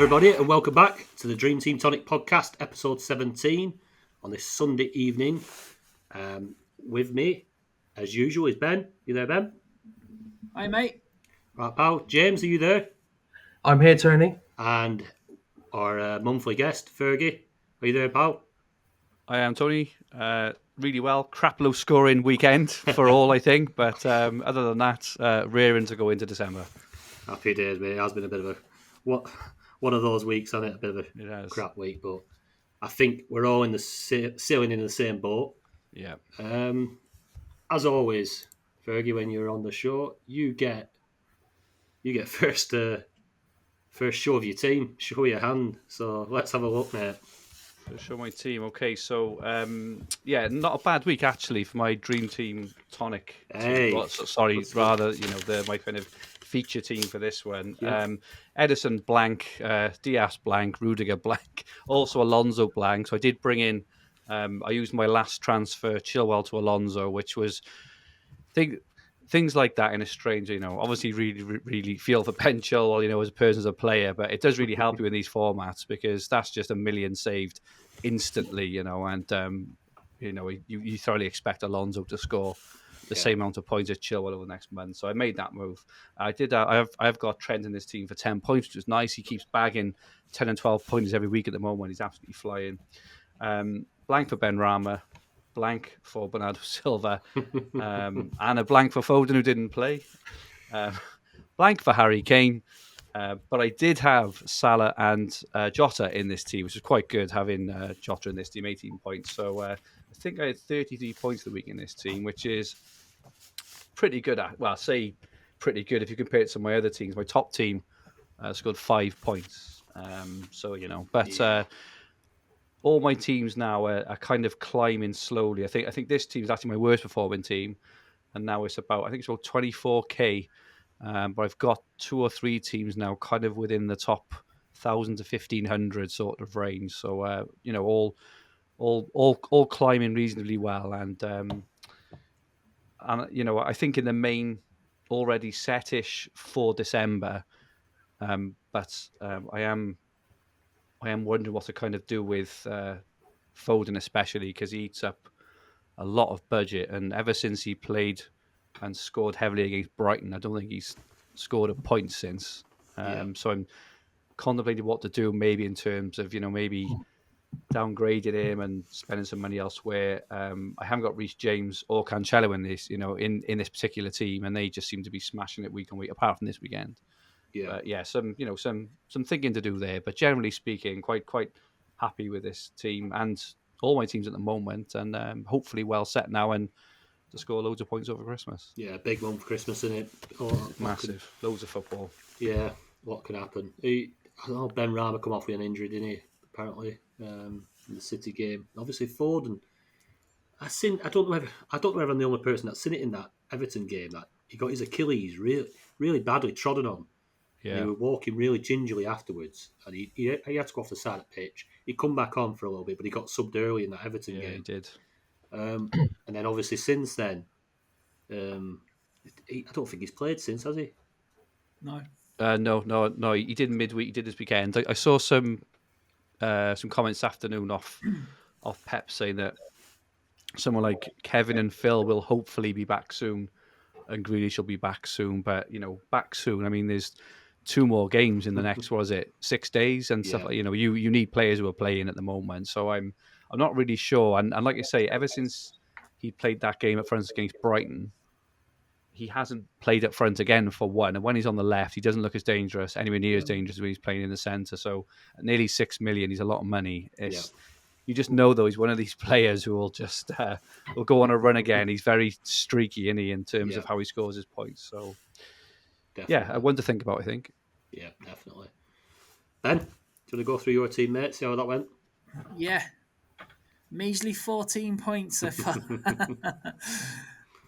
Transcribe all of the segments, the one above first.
everybody, and welcome back to the Dream Team Tonic podcast, episode 17, on this Sunday evening. With me, as usual, is Ben. You there, Ben? Hi, mate. Right, pal. James, are you there? I'm here, Tony. And our monthly guest, Fergi. Are you there, pal? I am, Tony. Really well. Crap low scoring weekend for all, I think. But other than that, rearing to go into December. Happy days, mate. It has been a bit of a one of those weeks, hasn't it? A bit of a crap week, but I think we're all in the sailing in the same boat. Yeah. As always, Fergie, when you're on the show, you get first show of your team, show your hand. So let's have a look, mate. Show my team. Okay, so not a bad week actually for my dream team Tonic. Hey, my kind of feature team for this one. Yeah. Edison blank, Diaz blank, Rudiger blank, also Alonso blank. So I did bring in. I used my last transfer, Chilwell to Alonso, which was things like that in a strange, obviously really feel for Ben Chilwell, as a person, as a player, but it does really help you in these formats because that's just a million saved instantly, and you thoroughly expect Alonso to score the same amount of points as Chilwell over the next month. So I made that move. I did. I've got Trent in this team for 10 points, which is nice. He keeps bagging 10 and 12 points every week at the moment. He's absolutely flying. Blank for Ben Rama. Blank for Bernardo Silva, and a blank for Foden, who didn't play. Blank for Harry Kane. But I did have Salah and Jota in this team, which is quite good, having Jota in this team, 18 points. So I think I had 33 points the week in this team, which is pretty good. I say pretty good if you compare it to my other teams. My top team scored 5 points. All my teams now are kind of climbing slowly. I think this team is actually my worst performing team, and now it's about 24k. But I've got 2 or 3 teams now, kind of within the top 1,000 to 1,500 sort of range. So all climbing reasonably well, and I think in the main already setish for December. But I am wondering what to kind of do with Foden, especially because he eats up a lot of budget. And ever since he played and scored heavily against Brighton, I don't think he's scored a point since. So I'm contemplating what to do, maybe in terms of, maybe downgrading him and spending some money elsewhere. I haven't got Reece James or Cancelo in this, in this particular team, and they just seem to be smashing it week on week, apart from this weekend. Some thinking to do there, but generally speaking, quite happy with this team and all my teams at the moment, and hopefully well set now and to score loads of points over Christmas. Yeah, big one for Christmas, isn't it? Massive, loads of football. Yeah, what could happen? I know Ben Rama come off with an injury, didn't he? Apparently, in the City game. Obviously, Foden. I don't know whether I'm the only person that's seen it in that Everton game that he got his Achilles really badly trodden on. Yeah. He was walking really gingerly afterwards, and he had to go off the side of the pitch. He'd come back on for a little bit, but he got subbed early in that Everton game. Yeah, he did. And then obviously since then, I don't think he's played since, has he? No. No. He did midweek. He did this weekend. I saw some comments this afternoon off Pep saying that someone like Kevin and Phil will hopefully be back soon, and Grealish will be back soon. But back soon. I mean, there's 2 more games in the next 6 days and stuff like you need players who are playing at the moment. So I'm not really sure. And like you say, ever since he played that game up front against Brighton, he hasn't played up front again for one. And when he's on the left, he doesn't look as dangerous, anywhere near as dangerous as when he's playing in the centre. So at nearly 6 million, he's a lot of money. You just know, though, he's one of these players who will just will go on a run again. He's very streaky, isn't he, in terms of how he scores his points. So, one to think about, I think. Yeah, definitely. Ben, do you want to go through your team, mate? See how that went? Yeah. Measly 14 points so far.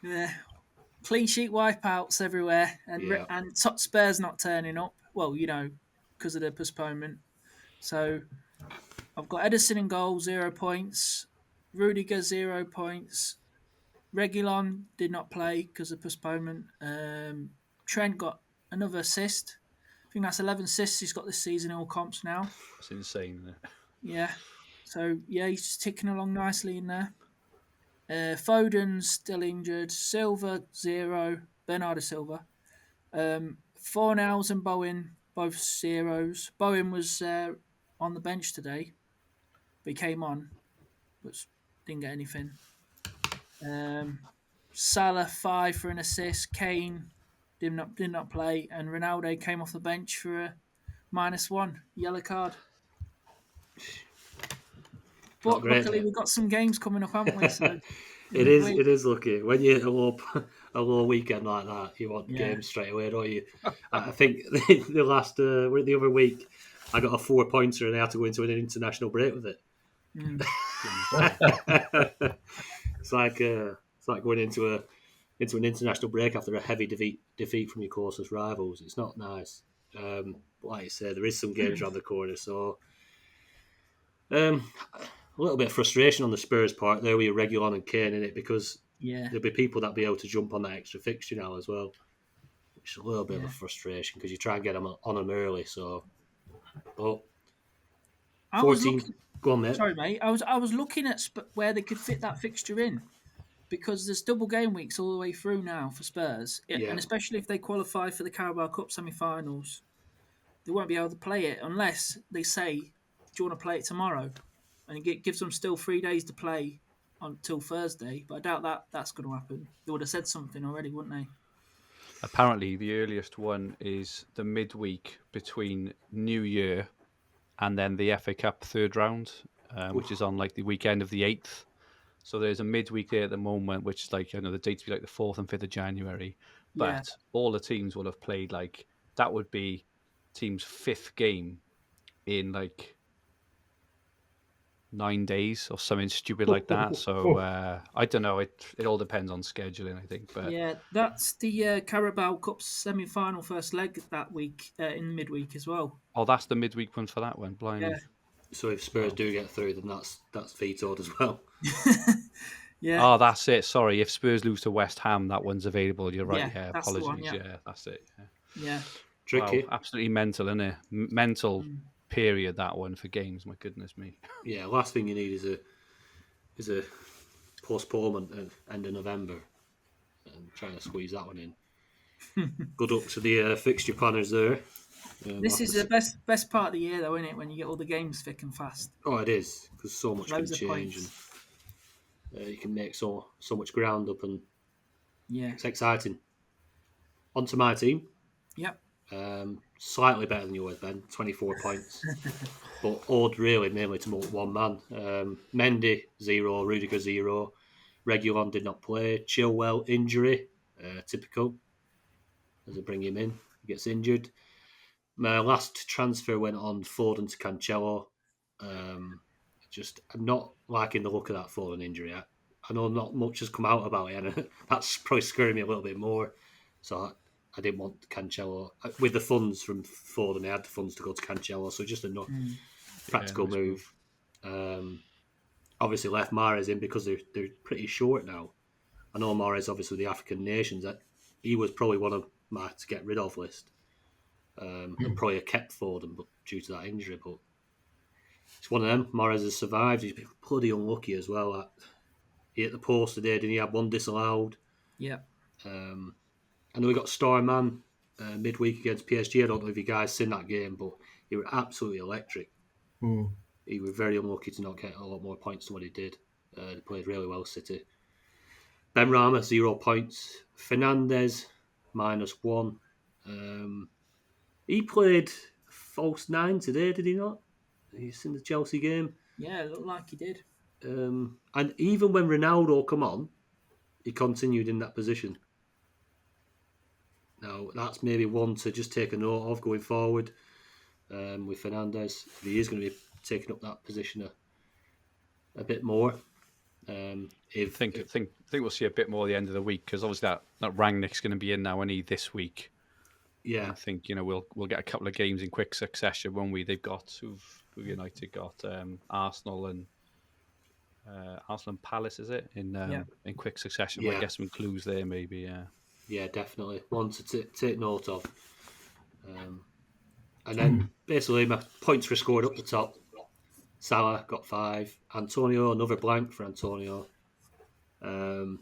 Yeah. Clean sheet wipeouts everywhere. And top Spurs not turning up. Well, because of the postponement. So I've got Edison in goal, 0 points. Rudiger, 0 points. Reguilon did not play because of postponement. Trent got another assist. I think that's 11 assists he's got this season in all comps now. That's insane, isn't it? Yeah. So, yeah, he's just ticking along nicely in there. Foden's still injured. Silva, 0. Bernardo Silva. Fornells and Bowen, both 0s. Bowen was on the bench today, but he came on, but didn't get anything. Salah, 5 for an assist. Kane did not play. And Ronaldo came off the bench for a -1 yellow card. But luckily, we've got some games coming up, haven't we? So it is lucky. When you're a low weekend like that, you want games straight away, don't you? I think the other week, I got a 4-pointer and I had to go into an international break with it. It's like going into an international break after a heavy defeat from your closest rivals. It's not nice. But like you said, there is some games around the corner, so a little bit of frustration on the Spurs part there with your Reguilon and Kane in it, because there'll be people that'll be able to jump on that extra fixture now as well, which is a little bit of a frustration because you try and get them on them early. So, but 14. Go on, mate. Sorry, mate. I was looking at where they could fit that fixture in, because there's double game weeks all the way through now for Spurs, and especially if they qualify for the Carabao Cup semi-finals, they won't be able to play it unless they say, "Do you want to play it tomorrow?" And it gives them still 3 days to play until Thursday. But I doubt that's going to happen. They would have said something already, wouldn't they? Apparently, the earliest one is the midweek between New Year and then the FA Cup third round, which is on like the weekend of the 8th. So there's a midweek there at the moment, which is like, the dates be like the 4th and 5th of January. But all the teams will have played that would be team's 5th game in 9 days or something stupid like that. So I don't know. It all depends on scheduling, I think. But that's the Carabao Cup semi-final first leg that week in midweek as well. Oh, that's the midweek one for that one. Blimey. Yeah. So if Spurs do get through, then that's vetoed as well. Yeah. Oh, that's it. Sorry, if Spurs lose to West Ham, that one's available. You're right. Yeah, that's apologies. The one, yeah, that's it. Yeah. Tricky. Wow, absolutely mental, isn't it? Mental period, that one, for games. My goodness me. Yeah, last thing you need is a postponement at end of November, and trying to squeeze that one in. Good luck to the fixture planners there. This is the best part of the year, though, isn't it? When you get all the games thick and fast. Oh, it is, because so much Loads can change, and you can make so much ground up, and it's exciting. On to my team. Yep. Slightly better than yours, Ben. 24 points, but owed really mainly to one man. Mendy 0, Rudiger 0. Reguilon did not play. Chilwell injury, typical. As I bring him in, he gets injured. My last transfer went on Foden to Cancelo. I'm not liking the look of that Foden injury. I know not much has come out about it, and that's probably scaring me a little bit more. So I didn't want Cancelo. With the funds from Foden, I had the funds to go to Cancelo, so just a practical move. Obviously left Mahrez in because they're pretty short now. I know Mahrez, obviously, the African nations, he was probably one of my to get rid of list. And probably have kept Foden, but due to that injury. But it's one of them. Mahrez has survived. He's been bloody unlucky as well. He hit the post today, didn't he? Had one disallowed. Yeah. I know we got Starman midweek against PSG. I don't know if you guys seen that game, but he was absolutely electric. He was very unlucky to not get a lot more points than what he did. He played really well, City. Ben Rama, 0 points. Fernandes, -1. He played false 9 today, did he not? He's in the Chelsea game. Yeah, it looked like he did. And even when Ronaldo come on, he continued in that position. Now, that's maybe one to just take a note of going forward with Fernandes. If he is going to be taking up that position a bit more. I think we'll see a bit more at the end of the week, because obviously that Rangnick's going to be in now, and this week. Yeah, I think we'll get a couple of games in quick succession, won't we? They've got who United got Arsenal and Palace, is it in quick succession? Yeah. I guess some clues there, maybe. Yeah, definitely one to take note of. And then basically my points were scored up the top. Salah got 5. Antonio, another blank for Antonio. And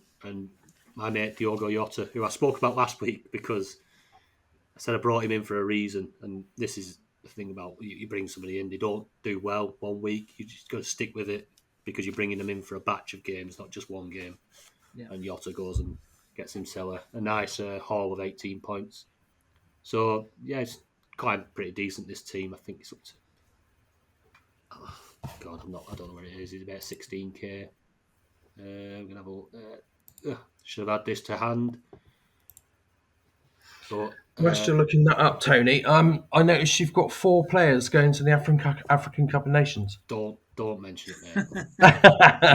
my mate Diogo Jota, who I spoke about last week because I said I brought him in for a reason. And this is the thing about you bring somebody in, they don't do well one week. You just got to stick with it because you're bringing them in for a batch of games, not just one game. Yeah. And Jota goes and gets himself a nice haul of 18 points. So, yeah, it's quite pretty decent, this team. I think it's up to... God, I don't know where it is. It's about 16k. We're going to have a look. Should have had this to hand. But, Whilst you're looking that up, Tony, I noticed you've got 4 players going to the African Cup of Nations. Don't mention it, mate.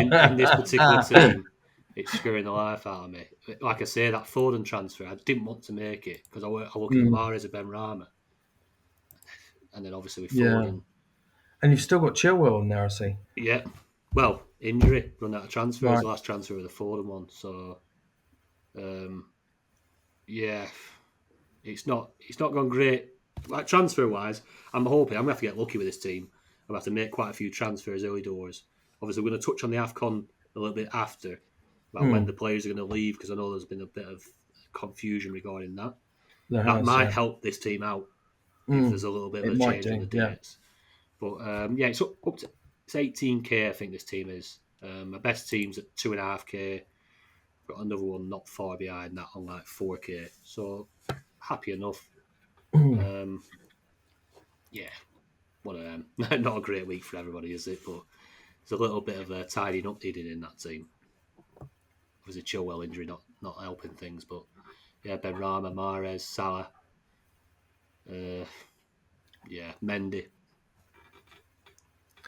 in this particular team, it's screwing the life out of me. Like I say, that Foden transfer, I didn't want to make it because I look at Mahrez and Ben Rama. And then obviously with Foden. And you've still got Chilwell in there, I see. Yeah. Well, injury, run out of transfers. Right. The last transfer was the Foden one. So, yeah, it's not gone great. Like transfer wise, I'm hoping I'm going to have to get lucky with this team. I'm going to have to make quite a few transfers early doors. Obviously, we're going to touch on the AFCON a little bit after about when the players are going to leave because I know there's been a bit of confusion regarding that. That might help this team out if there's a little bit of a change in the dates. But it's up to 18k. I think this team is. My best team's at 2.5k. Got another one not far behind that on like 4k. So happy enough. Yeah, one of them. Not a great week for everybody, is it? But there's a little bit of a tidying up needed in that team. There's a Chilwell injury not helping things, but yeah, Ben Rama, Mahrez, Salah, Mendy.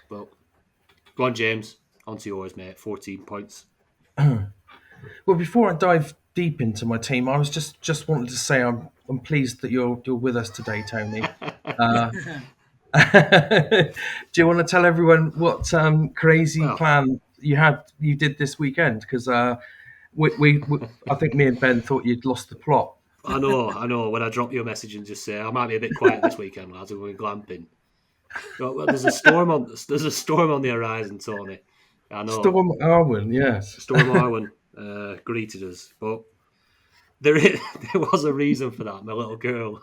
But go on, James. On to yours, mate. 14 points. Well, before I dive deep into my team, I was just wanted to say I'm pleased that you're with us today, Tony. Do you want to tell everyone what crazy plan you did this weekend? Because we I think me and Ben thought you'd lost the plot. I know. When I drop you a message and just say I might be a bit quiet this weekend, lads, we're going glamping. Well, there's a storm on the horizon, Tony. I know. Storm Arwen, yes. Storm Arwen greeted us, but there was a reason for that. My little girl,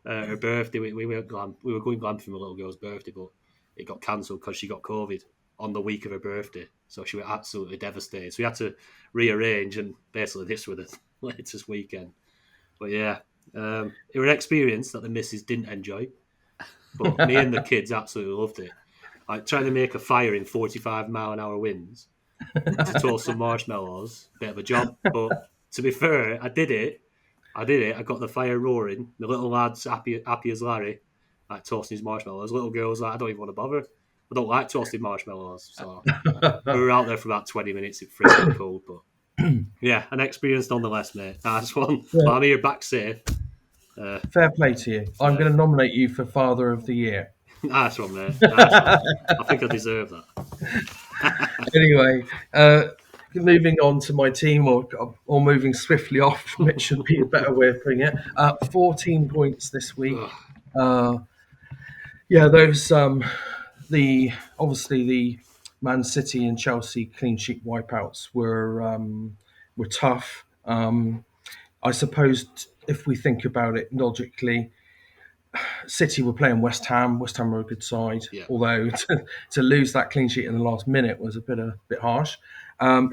her birthday, we were going glamping for my little girl's birthday, but it got cancelled because she got COVID on the week of her birthday. So she was absolutely devastated. So we had to rearrange, and basically this was the latest weekend. But yeah, it was an experience that the missus didn't enjoy. But me and the kids absolutely loved it. Like trying to make a fire in 45-mile-an-hour winds to toast some marshmallows. Bit of a job, but to be fair, I did it. I got the fire roaring. The little lad's happy as Larry, like toasting his marshmallows. Little girl's like, I don't even want to bother. I don't like toasting marshmallows. So we were out there for about 20 minutes. It freezing cold, but yeah, an experience nonetheless, mate. Nice one. Yeah. But I'm here back safe. Fair play to you. I'm going to nominate you for Father of the Year. Nice one, mate. Nice one. I think I deserve that. Anyway, moving on to my team, or moving swiftly off, which should be a better way of putting it. 14 points this week. Those obviously the Man City and Chelsea clean sheet wipeouts were tough. I suppose if we think about it logically, City were playing West Ham. West Ham were a good side, although to lose that clean sheet in the last minute was a bit harsh.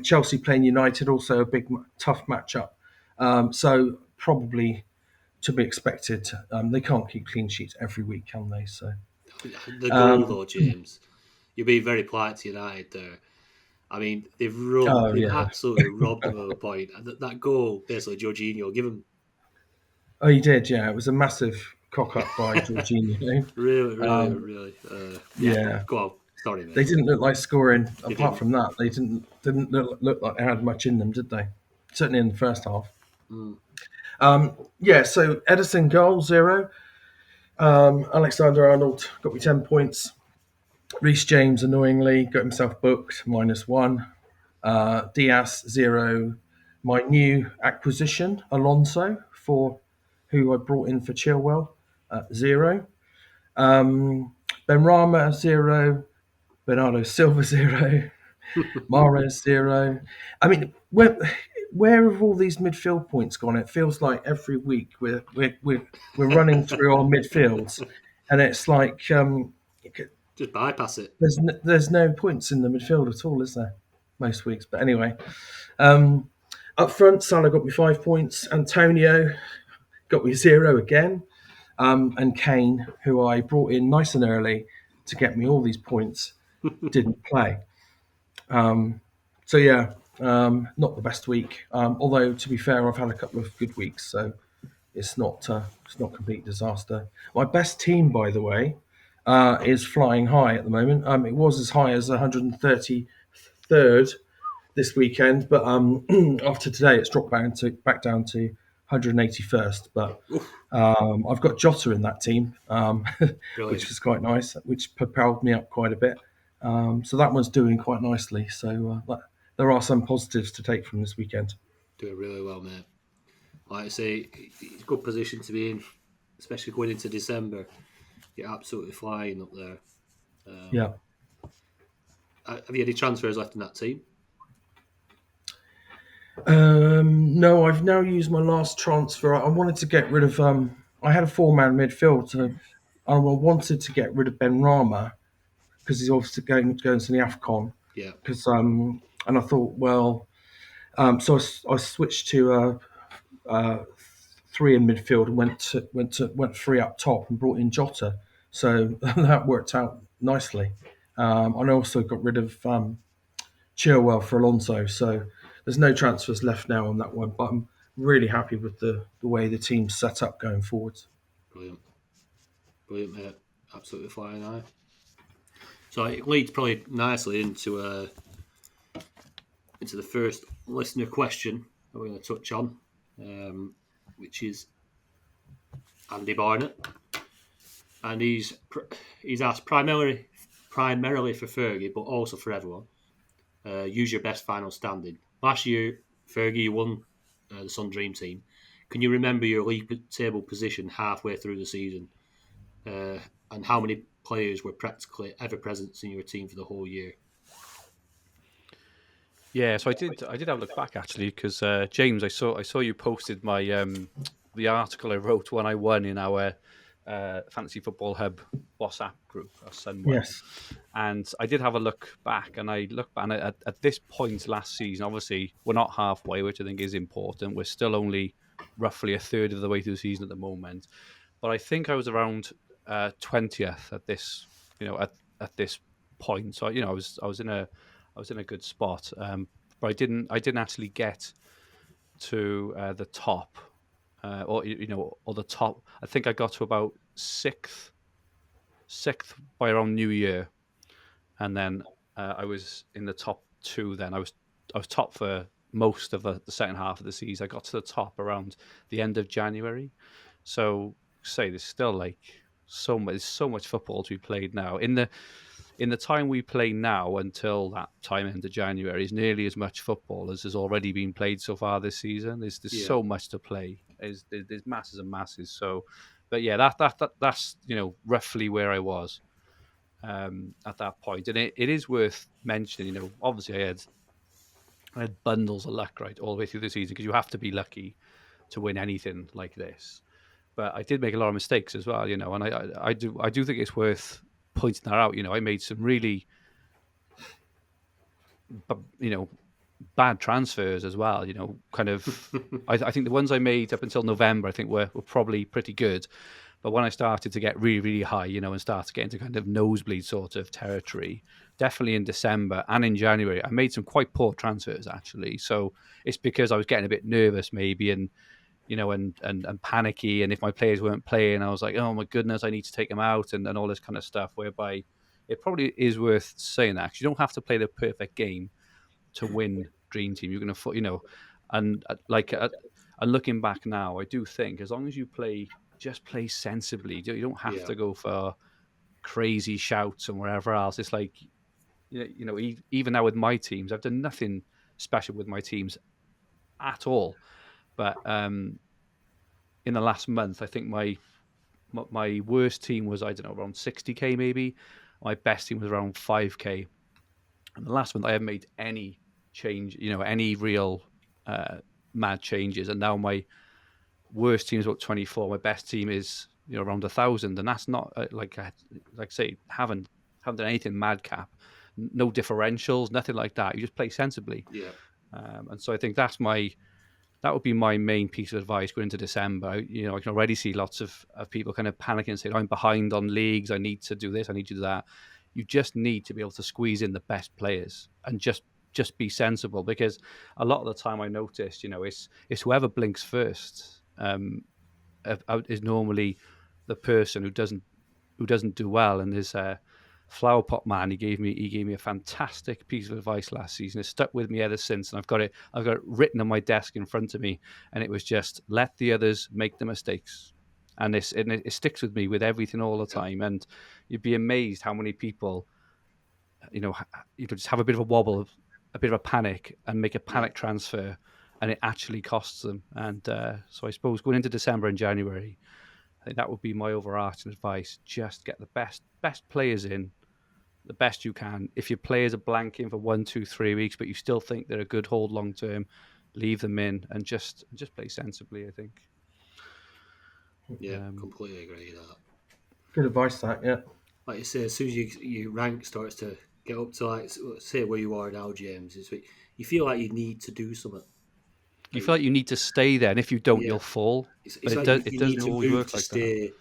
Chelsea playing United, also a big, tough matchup. So probably to be expected. They can't keep clean sheets every week, can they? So the goal, though, James, you're being very polite to United there. I mean, they've absolutely robbed them of a point. That goal, basically, Jorginho, give him. Oh, he did, yeah. It was a massive cock up by Jorginho. Really. Yeah. Go on. Sorry, mate. They didn't look like scoring. Apart from that, they didn't look like they had much in them, did they? Certainly in the first half. So Edison goal 0. Alexander-Arnold got me 10 points. Reece James annoyingly got himself booked, -1. Diaz 0. My new acquisition, Alonso, who I brought in for Chilwell, 0. Benrahma 0, Bernardo Silva 0, Mahrez 0. I mean, where have all these midfield points gone? It feels like every week we're running through our midfields, and it's like Just bypass it. there's no points in the midfield at all, is there? Most weeks, but anyway. Up front, Salah got me 5 points. Antonio got me 0 again. And Kane, who I brought in nice and early to get me all these points, didn't play. So yeah, not the best week. Although to be fair, I've had a couple of good weeks, so it's not a complete disaster. My best team, by the way, is flying high at the moment. It was as high as 133rd this weekend, but after today, it's dropped back down to 181st. But I've got Jota in that team, which was quite nice, which propelled me up quite a bit. So that one's doing quite nicely. So there are some positives to take from this weekend. Doing really well, mate. Like I say, it's a good position to be in, especially going into December. You're absolutely flying up there. Yeah. Have you any transfers left in that team? No, I've now used my last transfer. I wanted to get rid of. I had a 4-man midfield, so I wanted to get rid of Benrahma because he's obviously going to the AFCON. Yeah. Because and I thought, well, so I switched to 3 in midfield and went 3 up top and brought in Jota. So that worked out nicely. And I also got rid of Chilwell for Alonso. So there's no transfers left now on that one, but I'm really happy with the way the team's set up going forward. Brilliant, mate. Absolutely flying high. So it leads probably nicely into the first listener question that we're going to touch on, which is Andy Barnett, and he's asked primarily for Fergie, but also for everyone. Use your best final standing. Last year, Fergie won the Sun Dream Team. Can you remember your league table position halfway through the season? And how many players were practically ever present in your team for the whole year? Yeah, so I did have a look back actually because James, I saw you posted my the article I wrote when I won in our Fantasy Football Hub WhatsApp group, our Sun One. Yes. And I did have a look back, and I looked back at this point last season. Obviously, we're not halfway, which I think is important. We're still only roughly a third of the way through the season at the moment. But I think I was around 20th at this, at this point. So I was in a good spot. But I didn't actually get to the top, or the top. I think I got to about sixth by around New Year. And then I was in the top 2 then. I was top for most of the second half of the season. I got to the top around the end of January. So there's still like so much football to be played now. In the time we play now until that time end of January is nearly as much football as has already been played so far this season. There's so much to play. There's masses and masses. So, but yeah, that's roughly where I was. At that point, and it is worth mentioning. Obviously, I had bundles of luck right all the way through the season because you have to be lucky to win anything like this. But I did make a lot of mistakes as well, and I do think it's worth pointing that out. I made some really, bad transfers as well. Kind of. I think the ones I made up until November, I think were probably pretty good. But when I started to get really, really high, and start to get into kind of nosebleed sort of territory, definitely in December and in January, I made some quite poor transfers actually. So it's because I was getting a bit nervous maybe and panicky. And if my players weren't playing, I was like, oh my goodness, I need to take them out and all this kind of stuff, whereby it probably is worth saying that because you don't have to play the perfect game to win Dream Team. You're going to, and looking back now, I do think as long as you just play sensibly. You don't have to go for crazy shouts and wherever else. It's like, even now with my teams, I've done nothing special with my teams at all. But in the last month, I think my worst team was, I don't know, around 60k maybe. My best team was around 5k. And the last month I haven't made any change, any real mad changes. And now my worst team is about 24. My best team is around 1,000, and that's not like I say, haven't done anything madcap, no differentials, nothing like that. You just play sensibly. Yeah. And so I think that would be my main piece of advice going into December. I can already see lots of people kind of panicking and saying, I'm behind on leagues, I need to do this, I need to do that. You just need to be able to squeeze in the best players and just be sensible, because a lot of the time I noticed, it's whoever blinks first is normally the person who doesn't do well. And there's Flower Pot Man, he gave me a fantastic piece of advice last season. It's stuck with me ever since, and I've got it written on my desk in front of me, and it was just, let the others make the mistakes. And it sticks with me with everything all the time. And you'd be amazed how many people just have a bit of a wobble, a bit of a panic, and make a panic transfer, and it actually costs them. And so I suppose going into December and January, I think that would be my overarching advice. Just get the best players in, the best you can. If your players are blanking for 1, 2, 3 weeks, but you still think they're a good hold long term, leave them in and just play sensibly, I think. Yeah, completely agree with that. Good advice, that, yeah. Like you say, as soon as your rank starts to get up to, like, say where you are now, James, you feel like you need to do something. You feel like you need to stay there, and if you don't, you'll fall. It's but like it you doesn't need to always move work to like stay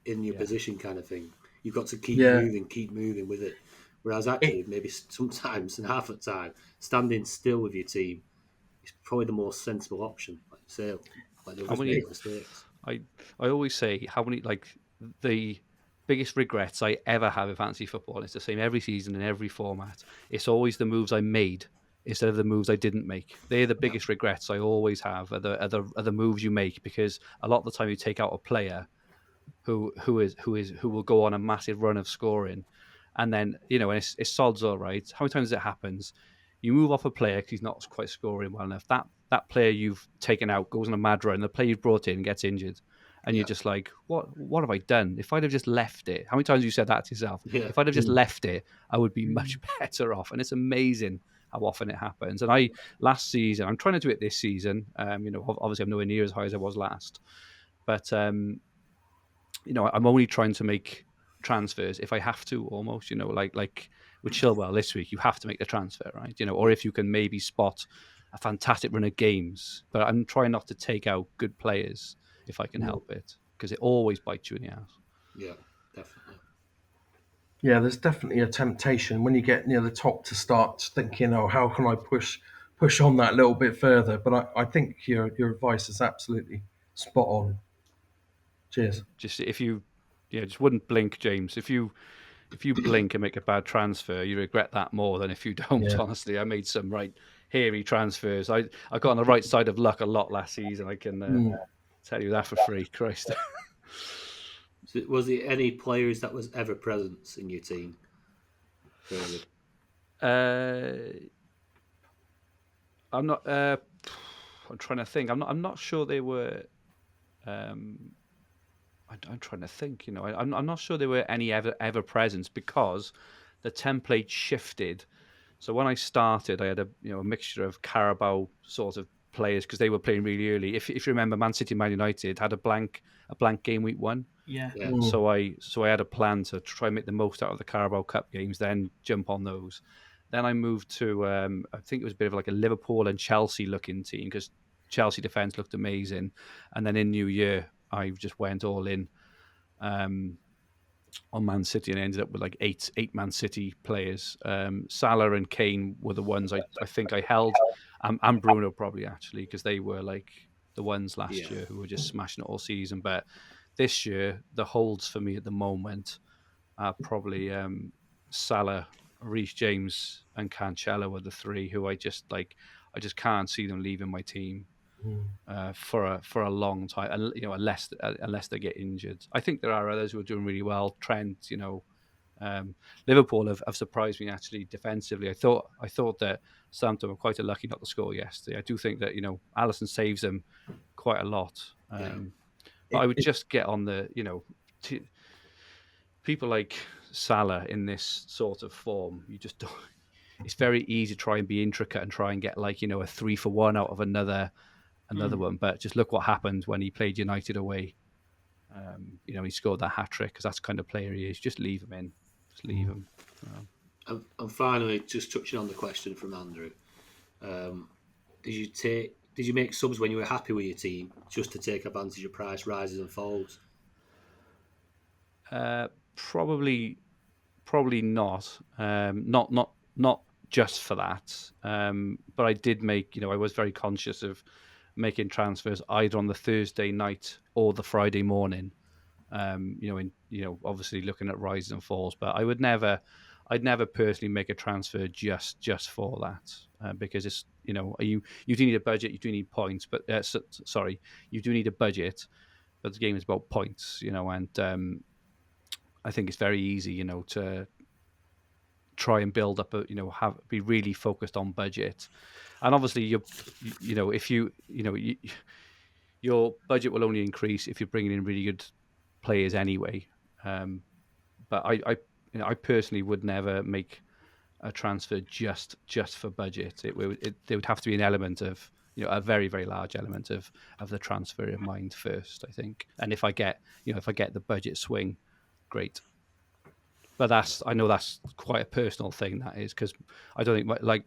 in your position, kind of thing. You've got to keep moving with it. Whereas actually, maybe sometimes and half the time, standing still with your team is probably the most sensible option. Like you say, like they'll just make mistakes. I always say the biggest regrets I ever have in fantasy football, and it's the same every season in every format. It's always the moves I made instead of the moves I didn't make. They're the biggest regrets I always have, are the moves you make, because a lot of the time you take out a player who will go on a massive run of scoring, and then and it's sods all right. How many times it happens? You move off a player because he's not quite scoring well enough. That player you've taken out goes on a mad run. The player you've brought in gets injured, and you're just like, what have I done? If I'd have just left it, how many times have you said that to yourself? Yeah. If I'd have just left it, I would be much better off. And it's amazing how often it happens. And last season, I'm trying to do it this season. Obviously I'm nowhere near as high as I was last, but I'm only trying to make transfers if I have to, almost, like with Chilwell this week, you have to make the transfer, right? Or if you can maybe spot a fantastic run of games. But I'm trying not to take out good players if I can help it, because it always bites you in the ass. Yeah, definitely. Yeah, there's definitely a temptation when you get near the top to start thinking, oh, how can I push on that little bit further? But I think your advice is absolutely spot on. Cheers. Just if you just wouldn't blink, James. If you blink and make a bad transfer, you regret that more than if you don't. Yeah. Honestly, I made some right hairy transfers. I got on the right side of luck a lot last season. I can tell you that for free. Christ. Was there any players that was ever present in your team? I'm not. I'm trying to think. I'm not sure they were. I'm trying to think. I'm not sure there were any ever presence, because the template shifted. So when I started, I had a mixture of Carabao sort of players, because they were playing really early. If you remember, Man City, Man United had a blank game week 1. Yeah. So I had a plan to try and make the most out of the Carabao Cup games, then jump on those. Then I moved to I think it was a bit of like a Liverpool and Chelsea looking team, because Chelsea defence looked amazing. And then in New Year, I just went all in on Man City, and ended up with like eight Man City players. Salah and Kane were the ones I think I held, and Bruno probably, actually, because they were like the ones last year who were just smashing it all season. But this year, the holds for me at the moment are probably Salah, Reece James, and Cancelo are the three who I just can't see them leaving my team for a long time, unless they get injured. I think there are others who are doing really well. Trent, Liverpool have surprised me, actually, defensively. I thought that Southampton were quite unlucky not to score yesterday. I do think that Alisson saves them quite a lot. But I would just get on the people like Salah in this sort of form, you just don't. It's very easy to try and be intricate and try and get like a 3-for-1 out of another one. But just look what happened when he played United away. He scored that hat trick because that's the kind of player he is. Just leave him in. Just leave him. And finally, just touching on the question from Andrew, did you make subs when you were happy with your team just to take advantage of price rises and falls? Probably not. Not just for that. But I did make. I was very conscious of making transfers either on the Thursday night or the Friday morning. Obviously looking at rises and falls, but I'd never personally make a transfer just for that because it's you do need a budget, you do need points, but you do need a budget, but the game is about points, and I think it's very easy, to try and build up be really focused on budget, and obviously your budget will only increase if you're bringing in really good players anyway. But I personally would never make a transfer just for budget. There would have to be an element of a very, very large element of the transfer in mind first, I think. And if I get the budget swing, great. But I know that's quite a personal thing, that is, because I don't think like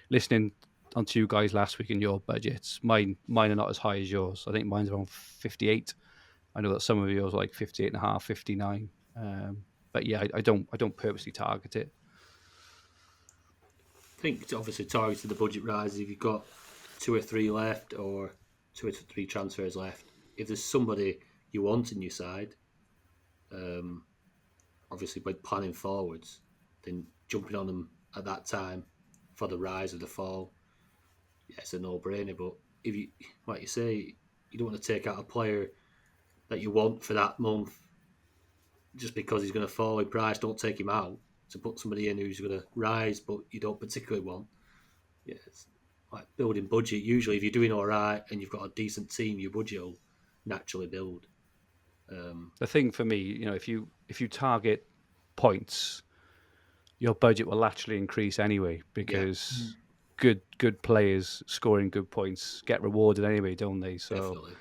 listening onto you guys last week in your budgets, mine are not as high as yours. I think mine's around 58. I know that some of yours are like 58 and a half, 59. But yeah, I don't purposely target it. I think it's obviously targeted the budget rises if you've got 2 or 3 left or 2 or 3 transfers left. If there's somebody you want in your side, obviously by planning forwards, then jumping on them at that time for the rise or the fall, yeah, it's a no-brainer. But if you, like you say, you don't want to take out a player that you want for that month just because he's going to fall in price. Don't take him out to put somebody in who's going to rise, but you don't particularly want. Yeah, it's like building budget. Usually, if you're doing all right and you've got a decent team, your budget will naturally build. The thing for me, if you target points, your budget will actually increase anyway because good players scoring good points get rewarded anyway, don't they? So, definitely.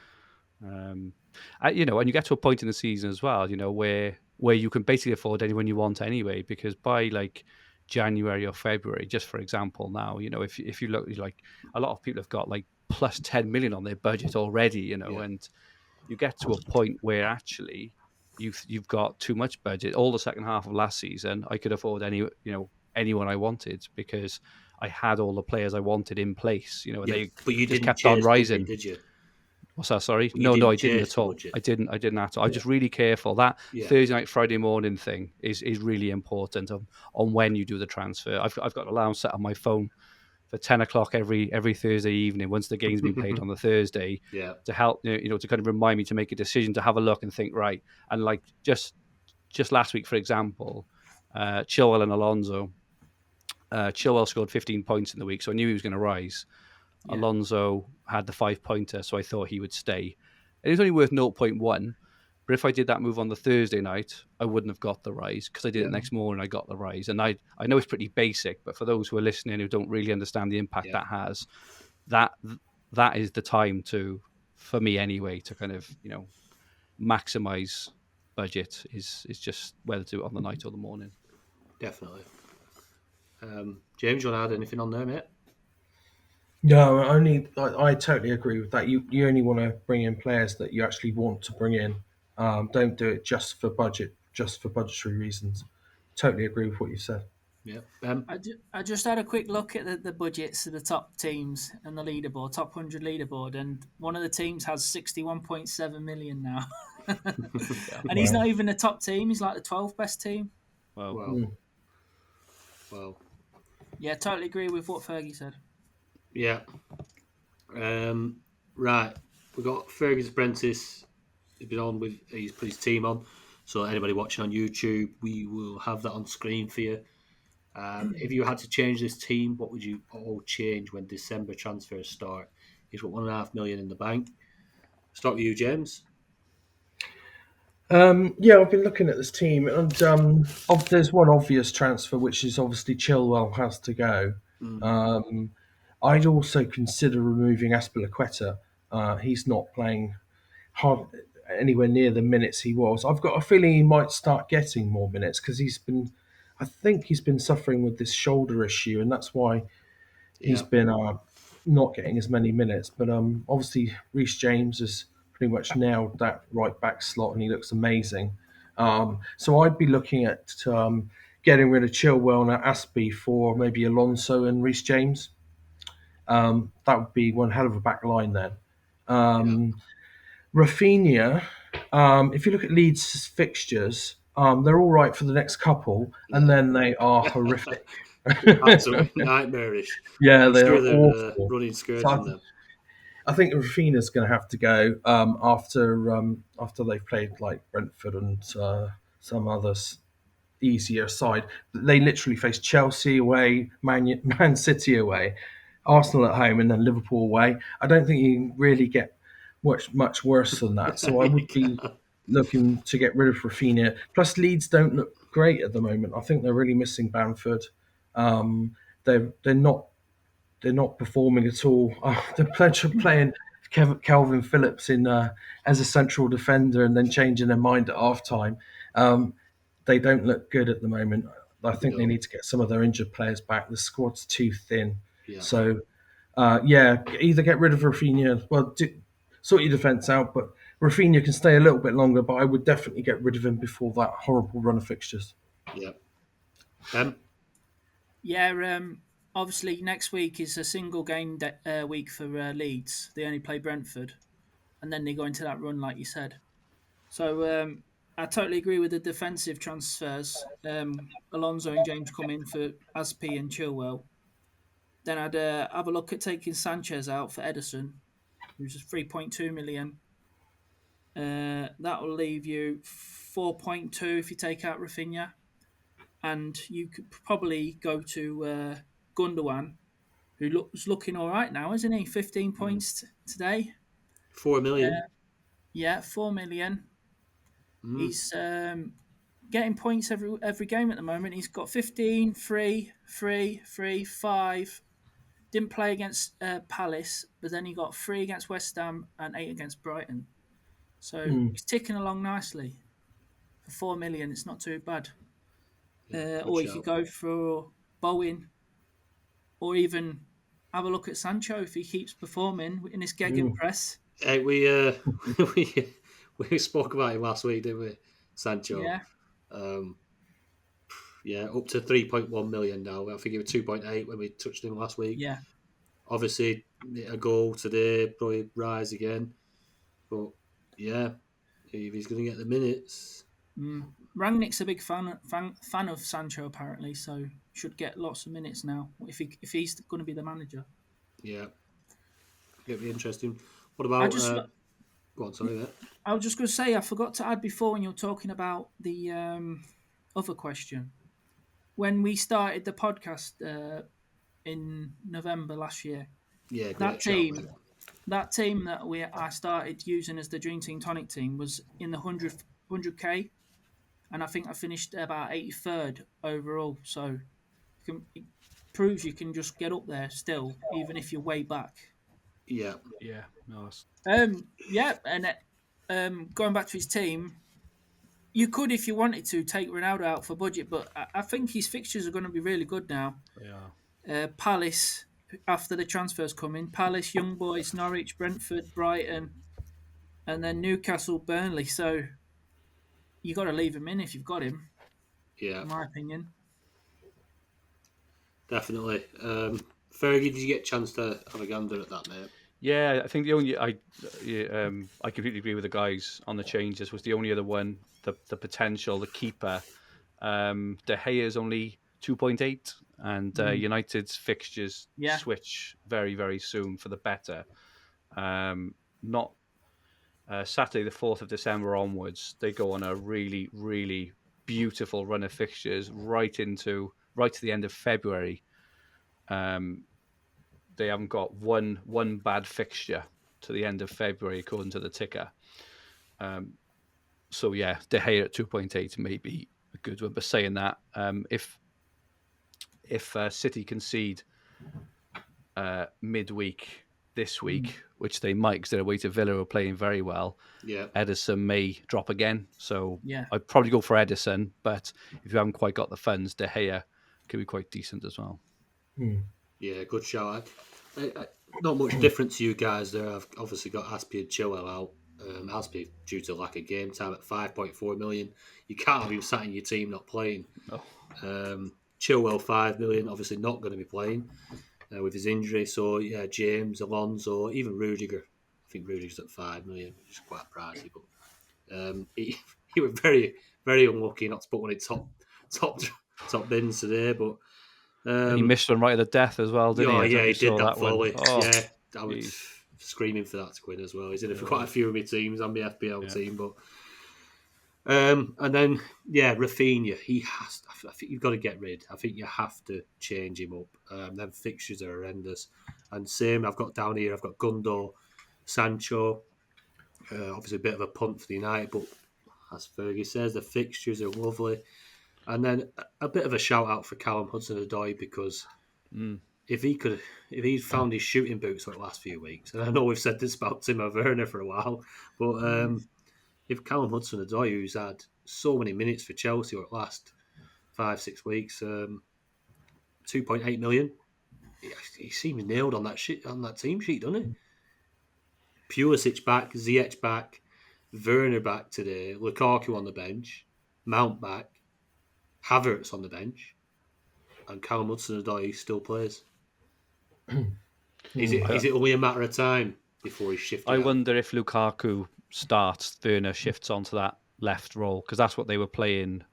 And you get to a point in the season as well, where you can basically afford anyone you want anyway, because by like January or February, just for example, now, if you look, like a lot of people have got like plus 10 million on their budget already, and you get to a point where actually you've got too much budget. All the second half of last season, I could afford anyone I wanted because I had all the players I wanted in place, and they but you just didn't kept on rising. Budget, did you? What's that? Sorry, But you no, I didn't at all. budget. I didn't at all. I'm just really careful. That Thursday night, Friday morning thing is really important on when you do the transfer. I've got an alarm set on my phone for 10 o'clock every Thursday evening once the game's been played on the Thursday to help to kind of remind me to make a decision, to have a look and think right. And like just last week, for example, Chilwell and Alonso. Chilwell scored 15 points in the week, so I knew he was going to rise. Yeah. Alonso had the 5-pointer, so I thought he would stay. And it was only worth 0.1, but if I did that move on the Thursday night, I wouldn't have got the rise because I did it next morning. I got the rise, and I know it's pretty basic, but for those who are listening who don't really understand the impact that has, that is the time for me anyway, to kind of maximize budget is just whether to do it on the night or the morning. Definitely. James, you want to add anything on there, mate? No, I totally agree with that. You only want to bring in players that you actually want to bring in. Don't do it just for budgetary reasons. Totally agree with what you said. Yeah. I just had a quick look at the budgets of the top teams and the leaderboard, top 100 leaderboard, and one of the teams has 61.7 million now. And he's not even the top team. He's like the 12th best team. Well. Yeah, totally agree with what Fergie said. Yeah. Right. We've got Fergie's apprentice. He's put his team on. So anybody watching on YouTube, we will have that on screen for you. If you had to change this team, what would you all change when December transfers start? He's got 1.5 million in the bank. Start with you, James. Yeah, I've been looking at this team, and there's one obvious transfer, which is obviously Chilwell has to go. Mm. I'd also consider removing Aspilicueta. He's not playing hard, anywhere near the minutes he was. I've got a feeling he might start getting more minutes because I think he's been suffering with this shoulder issue, and that's why he's Yeah. been not getting as many minutes. But obviously, Reece James has pretty much nailed that right back slot, and he looks amazing. So I'd be looking at getting rid of Chilwell and Aspie for maybe Alonso and Reece James. That would be one hell of a back line then. Yeah. Rafinha, if you look at Leeds' fixtures, they're all right for the next couple, and Yeah. then they are horrific. Absolutely nightmarish. Yeah, I'm they sure are they're awful. running So scourging them. I think Rafinha's going to have to go after they've played like Brentford and some others easier side. They literally face Chelsea away, Man City away, Arsenal at home, and then Liverpool away. I don't think you can really get much worse than that. So I would be looking to get rid of Rafinha. Plus, Leeds don't look great at the moment. I think they're really missing Bamford. They're not performing at all. The pleasure of playing Calvin Phillips in as a central defender and then changing their mind at half time. They don't look good at the moment. I think they No. need to get some of their injured players back. The squad's too thin. Yeah. So, yeah, either get rid of Rafinha, sort your defence out, but Rafinha can stay a little bit longer, but I would definitely get rid of him before that horrible run of fixtures. Yeah. Yeah, obviously next week is a single game week for Leeds. They only play Brentford, and then they go into that run, like you said. So I totally agree with the defensive transfers. Alonso and James come in for Aspi and Chilwell. Then I'd have a look at taking Sanchez out for Edison, who's 3.2 million. That will leave you 4.2 if you take out Rafinha. And you could probably go to Gundogan, who looks looking all right now, isn't he? 15 points today. 4 million. Yeah, 4 million. Mm. He's getting points every game at the moment. He's got 15, 3, 3, 3, 5. Didn't play against Palace, but then he got 3 against West Ham and 8 against Brighton. So he's ticking along nicely. For 4 million, it's not too bad. Yeah, good Or you shout. could go for Bowen, or even have a look at Sancho if he keeps performing in his gegenpress. Hey, we we spoke about him last week, didn't we? Sancho. Yeah. Yeah, up to 3.1 million now. I think it was 2.8 when we touched him last week. Yeah. Obviously, a goal today, probably rise again. But yeah, if he's going to get the minutes. Rangnick's a big fan of Sancho apparently, so should get lots of minutes now if he's going to be the manager. Yeah, it'll be interesting. What about? Go on, sorry, mate. I was just going to say I forgot to add before when you were talking about the other question. When we started the podcast in November last year, Yeah, that great team that I started using as the Dream Team Tonic team was in the 100k, and I think I finished about 83rd overall. So it proves you can just get up there still, even if you're way back. Yeah. Yeah, nice. Yeah, and going back to his team, you could, if you wanted to, take Ronaldo out for budget, but I think his fixtures are going to be really good now. Yeah. Palace, after the transfers come in, Palace, Young Boys, Norwich, Brentford, Brighton, and then Newcastle, Burnley. So you got to leave him in if you've got him. Yeah, in my opinion. Definitely. Fergie, did you get a chance to have a gander at that, mate? Yeah, I think the only I completely agree with the guys on the changes. Was the only other one the potential, the keeper. De Gea is only 2.8, and United's fixtures switch very, very soon for the better. Not Saturday the 4th of December onwards, they go on a really, really beautiful run of fixtures right to the end of February. They haven't got one bad fixture to the end of February, according to the ticker. So yeah, De Gea at 2.8 may be a good one. But saying that, if City concede midweek this week, which they might because they're away to Villa, who are playing very well, Ederson may drop again. So I'd probably go for Ederson. But if you haven't quite got the funds, De Gea could be quite decent as well. Yeah, good shout. Not much different to you guys there. I've obviously got Aspie and Chilwell out. Aspie, due to lack of game time, at 5.4 million. You can't have him sat in your team not playing. No. Chilwell, 5 million, obviously not going to be playing with his injury. So, yeah, James, Alonso, even Rudiger. I think Rudiger's at 5 million, which is quite pricey. But he was very, very unlucky not to put one in top bins today. But and he missed one right at the death as well, didn't he? Yeah, he did that volley. Yeah, I was geez. screaming for that to win as well. He's in it for quite a few of my teams and my FPL team. But and then, Rafinha, I think you've got to get rid. I think you have to change him up. Then fixtures are horrendous. And same, I've got down here, I've got Gundo, Sancho. Obviously a bit of a punt for the United, but as Fergie says, the fixtures are lovely. And then a bit of a shout out for Callum Hudson-Odoi, because if he'd found his shooting boots over the last few weeks, and I know we've said this about Timo Werner for a while, but if Callum Hudson-Odoi, who's had so many minutes for Chelsea over the last 5-6 weeks, 2.8 million, he seems nailed on that team sheet, doesn't he? Pulisic back, Ziyech back, Werner back today, Lukaku on the bench, Mount back, Havertz on the bench, and Callum Hudson-Odoi still plays. Is it only a matter of time before he's shifted? I wonder if Lukaku starts, Werner shifts onto that left role, because that's what they were playing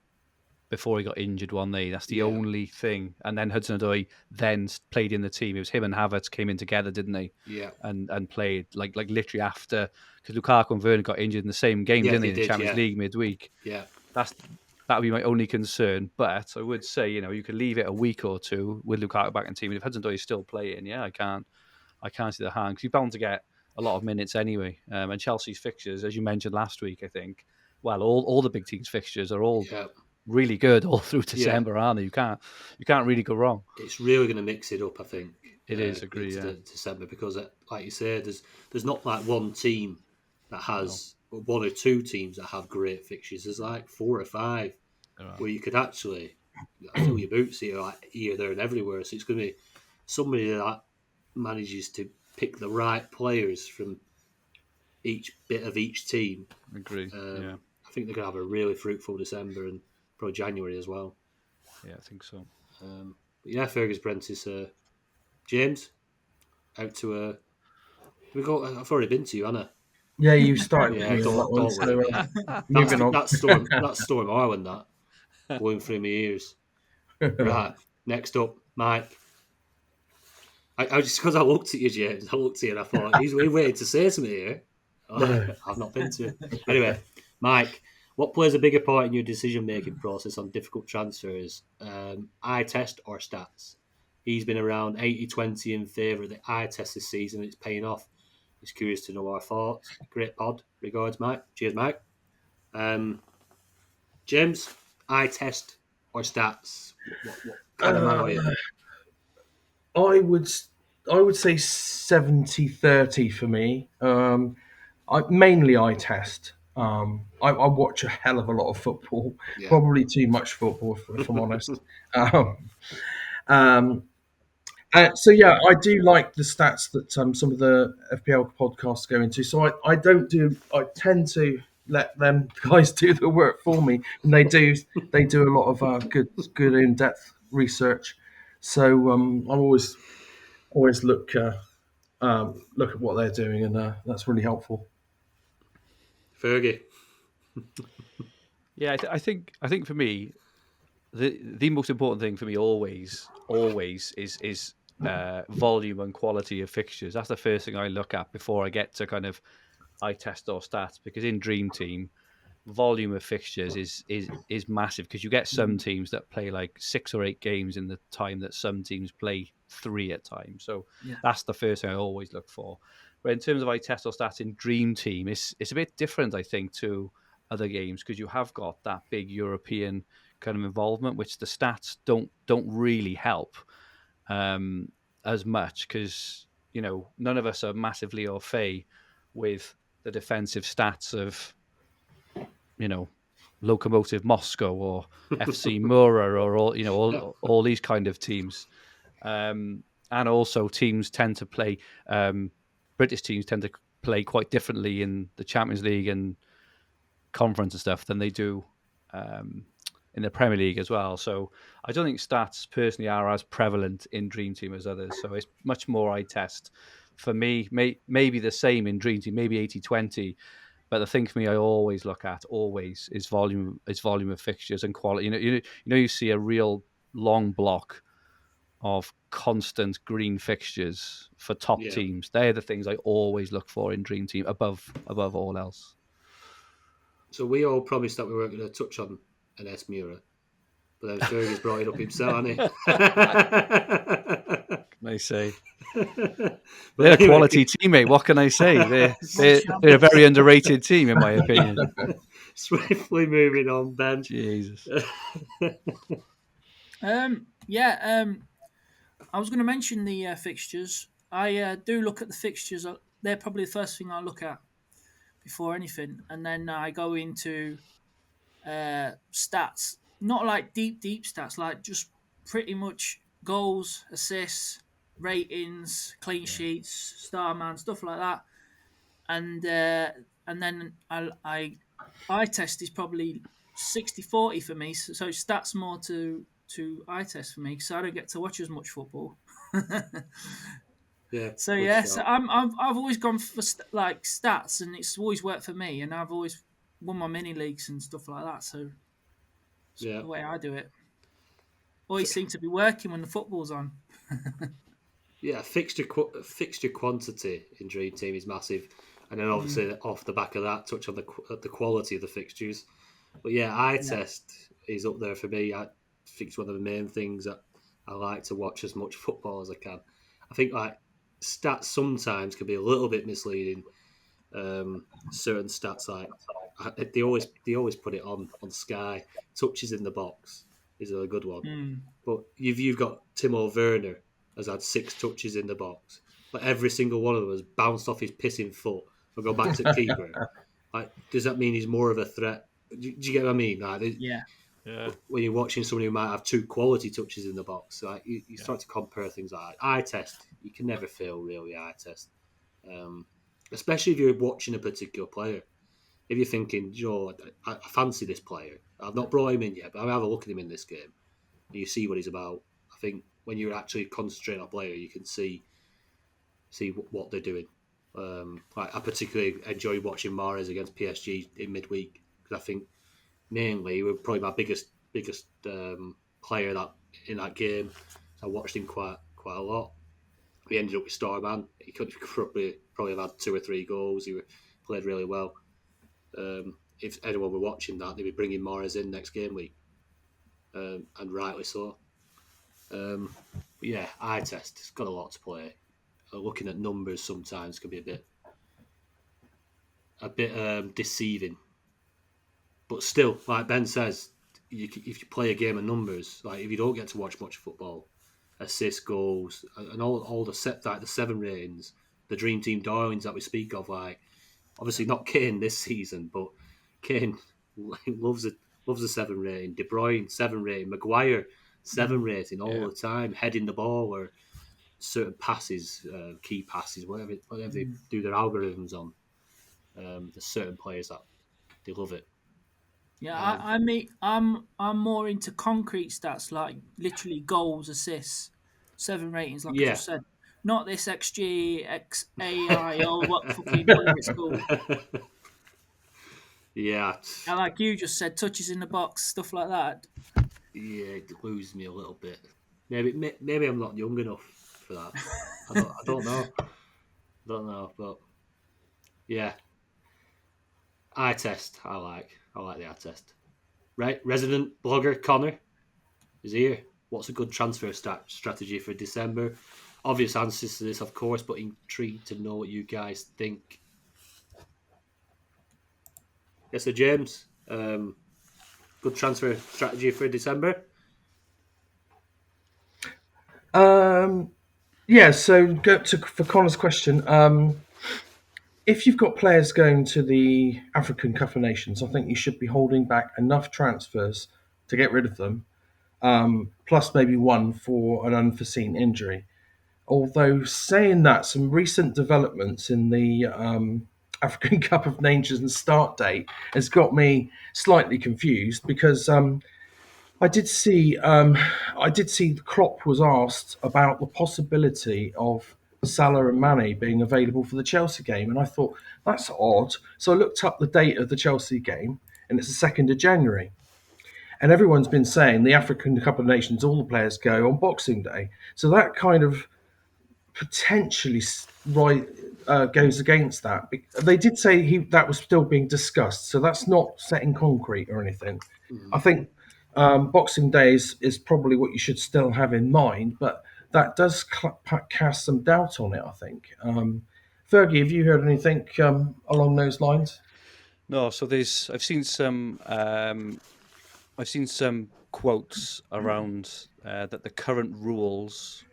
before he got injured one day. That's the only thing. And then Hudson-Odoi then played in the team. It was him and Havertz came in together, didn't they? Yeah. And played like literally after, because Lukaku and Werner got injured in the same game, didn't they? In the Champions League midweek. Yeah. That would be my only concern. But I would say, you could leave it a week or two with Lukaku back in the team. And if Hudson-Odoi is still playing, I can't see the harm, because he's bound to get a lot of minutes anyway. And Chelsea's fixtures, as you mentioned last week, I think, well, all the big teams' fixtures are all really good all through December, aren't they? You can't really go wrong. It's really going to mix it up, I think. It is, agree, December, because, like you say, there's not like one team that has one or two teams that have great fixtures. There's like 4 or 5 where you could actually fill your boots here, there, and everywhere. So it's going to be somebody that manages to pick the right players from each bit of each team. Agree. I think they're going to have a really fruitful December and probably January as well. Yeah, I think so. But Fergus Prentice, James, out to we go. I've already been to you, Anna. Yeah, you started. Don't worry. Moving on. That's Storm Island. That blowing through my ears. Right, next up, Mike. I just, because I looked at you, James. I looked at you and I thought he's waiting to say something here. I've not been to. Anyway, Mike, what plays a bigger part in your decision-making process on difficult transfers? Eye test or stats? He's been around 80-20 in favour of the eye test this season. It's paying off. He's curious to know our thoughts. Great pod. Regards, Mike. Cheers, Mike. James, eye test or stats? What kind of man are you? I would say 70-30 for me. Mainly eye test. I watch a hell of a lot of football, probably too much football, if I'm honest. So I do like the stats that some of the FPL podcasts go into. So I tend to let them guys do the work for me, and they do a lot of good in-depth research. So I always look at what they're doing, and that's really helpful. Fergie. Yeah, I think for me, the most important thing for me always is volume and quality of fixtures. That's the first thing I look at before I get to kind of eye test or stats, because in Dream Team, volume of fixtures is massive, because you get some teams that play like 6 or 8 games in the time that some teams play 3 at times. So that's the first thing I always look for. But in terms of eye test or stats in Dream Team, it's a bit different, I think, to other games, because you have got that big European kind of involvement, which the stats don't really help as much, because none of us are massively au fait with the defensive stats of Lokomotiv Moscow or FC Mura or all these kind of teams, and also teams tend to play. British teams tend to play quite differently in the Champions League and conference and stuff than they do in the Premier League as well. So I don't think stats personally are as prevalent in Dream Team as others. So it's much more eye test for me. Maybe the same in Dream Team, maybe 80-20. But the thing for me, I always look at is volume of fixtures and quality. You see a real long block of constant green fixtures for top teams. They're the things I always look for in Dream Team above all else. So we all promised that we weren't going to touch on an S Mura, but then Fergie's brought it up himself, hasn't he? Can I say? They're a quality teammate. What can I say? They're a very underrated team, in my opinion. Swiftly moving on, Ben. Jesus. I was going to mention the fixtures. I do look at the fixtures. They're probably the first thing I look at before anything, and then I go into stats. Not like deep stats, like just pretty much goals, assists, ratings, clean sheets, star man, stuff like that. And then I test is probably 60-40 for me. So stats more to eye test for me, because I don't get to watch as much football. So I've always gone for like stats, and it's always worked for me, and I've always won my mini leagues and stuff like that. So it's the way I do it. Always seem to be working when the football's on. Fixture quantity in Dream Team is massive, and then obviously off the back of that, touch on the quality of the fixtures. But eye test is up there for me. I think it's one of the main things that I like to watch as much football as I can. I think like stats sometimes can be a little bit misleading. Certain stats, like they always put it on Sky. Touches in the box is a good one. But you've got Timo Werner has had 6 touches in the box, but every single one of them has bounced off his pissing foot and go back to the keeper. Like, does that mean he's more of a threat? Do you get what I mean? Like, when you're watching someone who might have 2 quality touches in the box, like you start to compare things like that. Eye test, you can never fail really. Eye test, especially if you're watching a particular player. If you're thinking, I fancy this player, I've not brought him in yet, but I'll have a look at him in this game, and you see what he's about. I think when you're actually concentrating on a player, you can see what they're doing. I particularly enjoy watching Mahrez against PSG in midweek, because I think mainly he was probably my biggest player in that game. I watched him quite a lot. He ended up with Starman. He could probably have had 2 or 3 goals. He played really well. If anyone were watching that, they'd be bringing Mahrez in next game week, and rightly so. Eye test. It's got a lot to play. Looking at numbers sometimes can be a bit deceiving. But still, like Ben says, if you play a game of numbers, like if you don't get to watch much football, assists, goals, and all the 7 ratings, the Dream Team darlings that we speak of, like obviously not Kane this season, but Kane loves a 7 rating. De Bruyne 7 rating, Maguire 7 rating all the time, heading the ball or certain passes, key passes, whatever they do their algorithms on. There's certain players that they love it. I'm more into concrete stats, like literally goals, assists, 7 ratings, like I just said. Not this XG, XAI, or whatever it's called. Yeah. And like you just said, touches in the box, stuff like that. Yeah, it loses me a little bit. Maybe I'm not young enough for that. I don't know, but yeah. Eye test, I like the eye test. Right, resident blogger Conor is here. What's a good transfer strategy for December? Obvious answers to this, of course, but intrigued to know what you guys think. Yes, sir, James. Good transfer strategy for December. Yeah, so for Connor's question, if you've got players going to the African Cup of Nations, I think you should be holding back enough transfers to get rid of them, plus maybe one for an unforeseen injury. Although saying that, some recent developments in the African Cup of Nations start date has got me slightly confused because I did see Klopp was asked about the possibility of Salah and Mane being available for the Chelsea game, and I thought that's odd. So I looked up the date of the Chelsea game, and it's the 2nd of January. And everyone's been saying the African Cup of Nations, all the players go on Boxing Day. So that kind of potentially goes against that. They did say that was still being discussed, so that's not set in concrete or anything. I think Boxing Day is probably what you should still have in mind, but that does cast some doubt on it, I think. Fergie, have you heard anything along those lines? No, so I've seen some quotes around that the current rules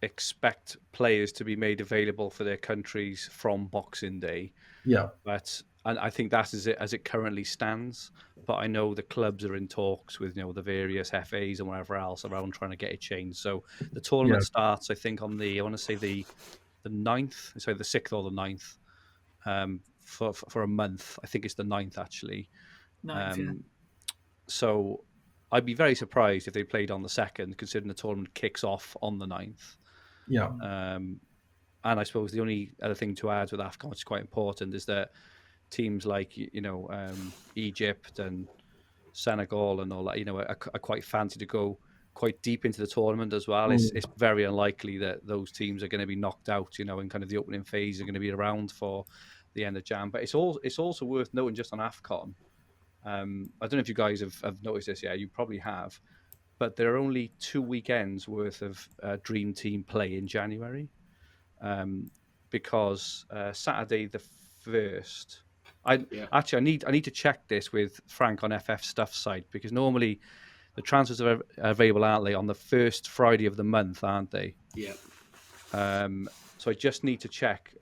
expect players to be made available for their countries from Boxing Day. Yeah. But and I think that is it as it currently stands. But I know the clubs are in talks with the various FAs and whatever else around trying to get it changed. So the tournament starts, I think, on I want to say the 9th, sorry, the 6th or the 9th, for a month. I think it's the 9th actually. 9th, yeah. So I'd be very surprised if they played on the 2nd, considering the tournament kicks off on the 9th. Yeah. And I suppose the only other thing to add with AFCON, which is quite important, is that teams like Egypt and Senegal and all that, are quite fancy to go quite deep into the tournament as well. It's very unlikely that those teams are going to be knocked out, in kind of the opening phase, are going to be around for the end of Jan. But it's also worth noting just on AFCON. I don't know if you guys have noticed this yet. You probably have, but there are only 2 weekends worth of Dream Team play in January. Because Saturday the 1st, I need to check this with Frank on FF Stuff site, because normally the transfers are available, aren't they, on the first Friday of the month, aren't they? Yeah. So I just need to check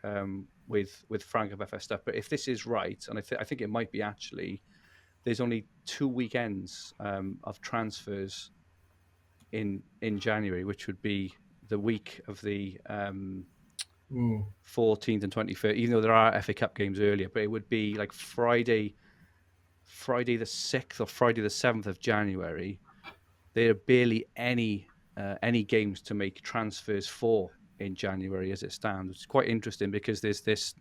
with Frank of FF Stuff. But if this is right, and I think it might be actually, there's only 2 weekends of transfers in January, which would be the week of the 14th and 23rd, even though there are FA Cup games earlier, but it would be like Friday the 6th or Friday the 7th of January. There are barely any games to make transfers for in January as it stands, which is quite interesting because there's this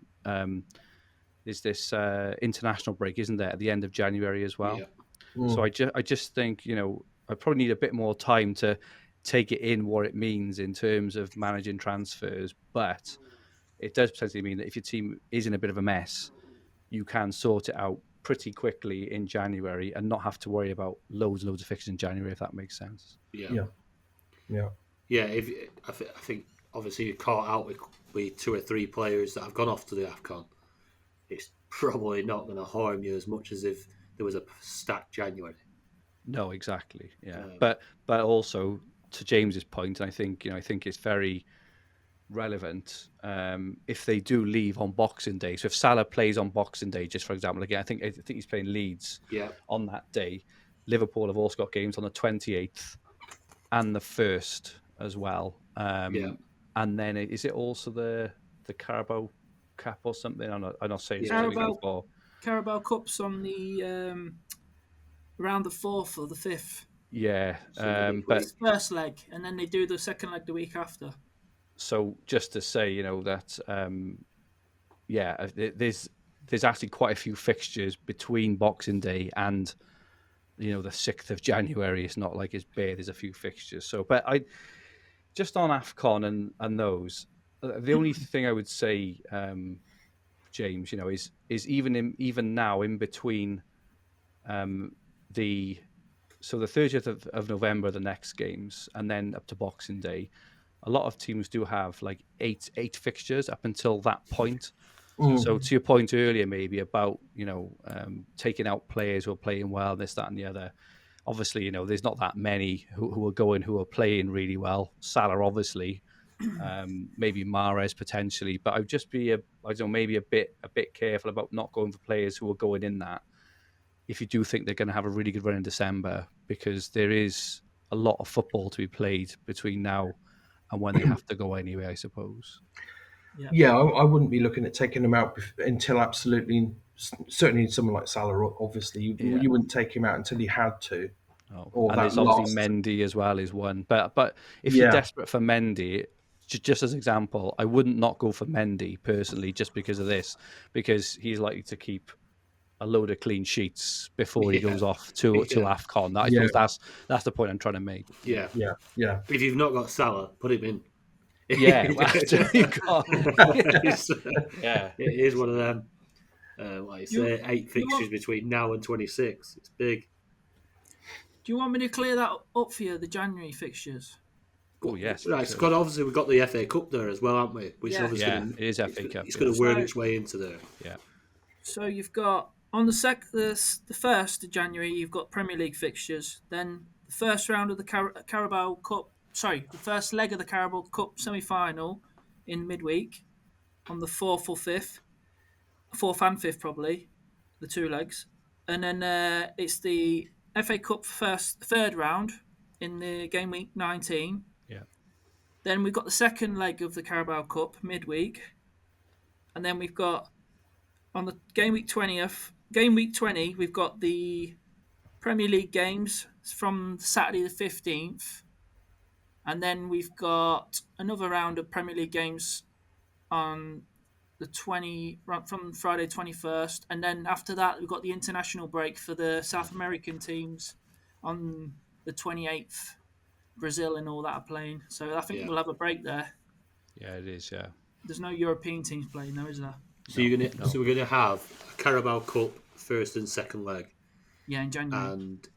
international break, isn't there, at the end of January as well? Yeah. So I just think I probably need a bit more time to take it in what it means in terms of managing transfers, but it does potentially mean that if your team is in a bit of a mess, you can sort it out pretty quickly in January and not have to worry about loads and loads of fixtures in January, if that makes sense. Yeah. I think obviously you're caught out with 2 or 3 players that have gone off to the AFCON. It's probably not going to harm you as much as if there was a stacked January. No, exactly. Yeah, but also to James's point, and I think it's very relevant. If they do leave on Boxing Day, so if Salah plays on Boxing Day, just for example, again, I think he's playing Leeds on that day. Liverpool have also got games on the 28th and the 1st as well. And then is it also the Carabao Cup or something? I'm not saying Carabao Cup's on the around the 4th or the 5th. Yeah, but it's first leg, and then they do the second leg the week after. So just to say, that there's actually quite a few fixtures between Boxing Day and the 6th of January. It's not like it's bare. There's a few fixtures. So, but I just on AFCON and those, the only thing I would say, James, is even now in between the 30th of November, the next games, and then up to Boxing Day, a lot of teams do have like eight fixtures up until that point. So to your point earlier, maybe about taking out players who are playing well, this, that, and the other. Obviously, there's not that many who are playing really well. Salah, obviously, maybe Mahrez potentially, but I'd just be maybe a bit careful about not going for players who are going in that. If you do think they're going to have a really good run in December, because there is a lot of football to be played between now and when they have to go anyway, I suppose. Yeah, I wouldn't be looking at taking him out until absolutely, certainly someone like Salah, obviously, you wouldn't take him out until he had to. Oh. And there's obviously Mendy as well is one. But if you're desperate for Mendy, just as example, I wouldn't not go for Mendy personally just because of this, because he's likely to keep a load of clean sheets before he goes off to AFCON. I suppose that's the point I'm trying to make. Yeah. If you've not got Salah, put him in. Yeah, after you got it is one of them. Like you say, 8 fixtures between now and 26. It's big. Do you want me to clear that up for you, the January fixtures? Oh yes, right. Scott, obviously we've got the FA Cup there as well, haven't we? Which obviously it is FA Cup. It's going to work its way into there. Yeah. So you've got on the 1st of January, you've got Premier League fixtures. Then the first round of the Carabao Cup. Sorry, the first leg of the Carabao Cup semi-final in midweek on the 4th or 5th. 4th and 5th probably, the 2 legs. And then it's the FA Cup third round in the game week 19. Yeah. Then we've got the second leg of the Carabao Cup midweek. And then we've got on the game week 20, we've got the Premier League games from Saturday the 15th. And then we've got another round of Premier League games on the from Friday 21st. And then after that, we've got the international break for the South American teams on the 28th. Brazil and all that are playing. So I think we'll have a break there. Yeah, it is, yeah. There's no European teams playing though, is there? So so we're gonna have a Carabao Cup first and second leg. Yeah, in January. And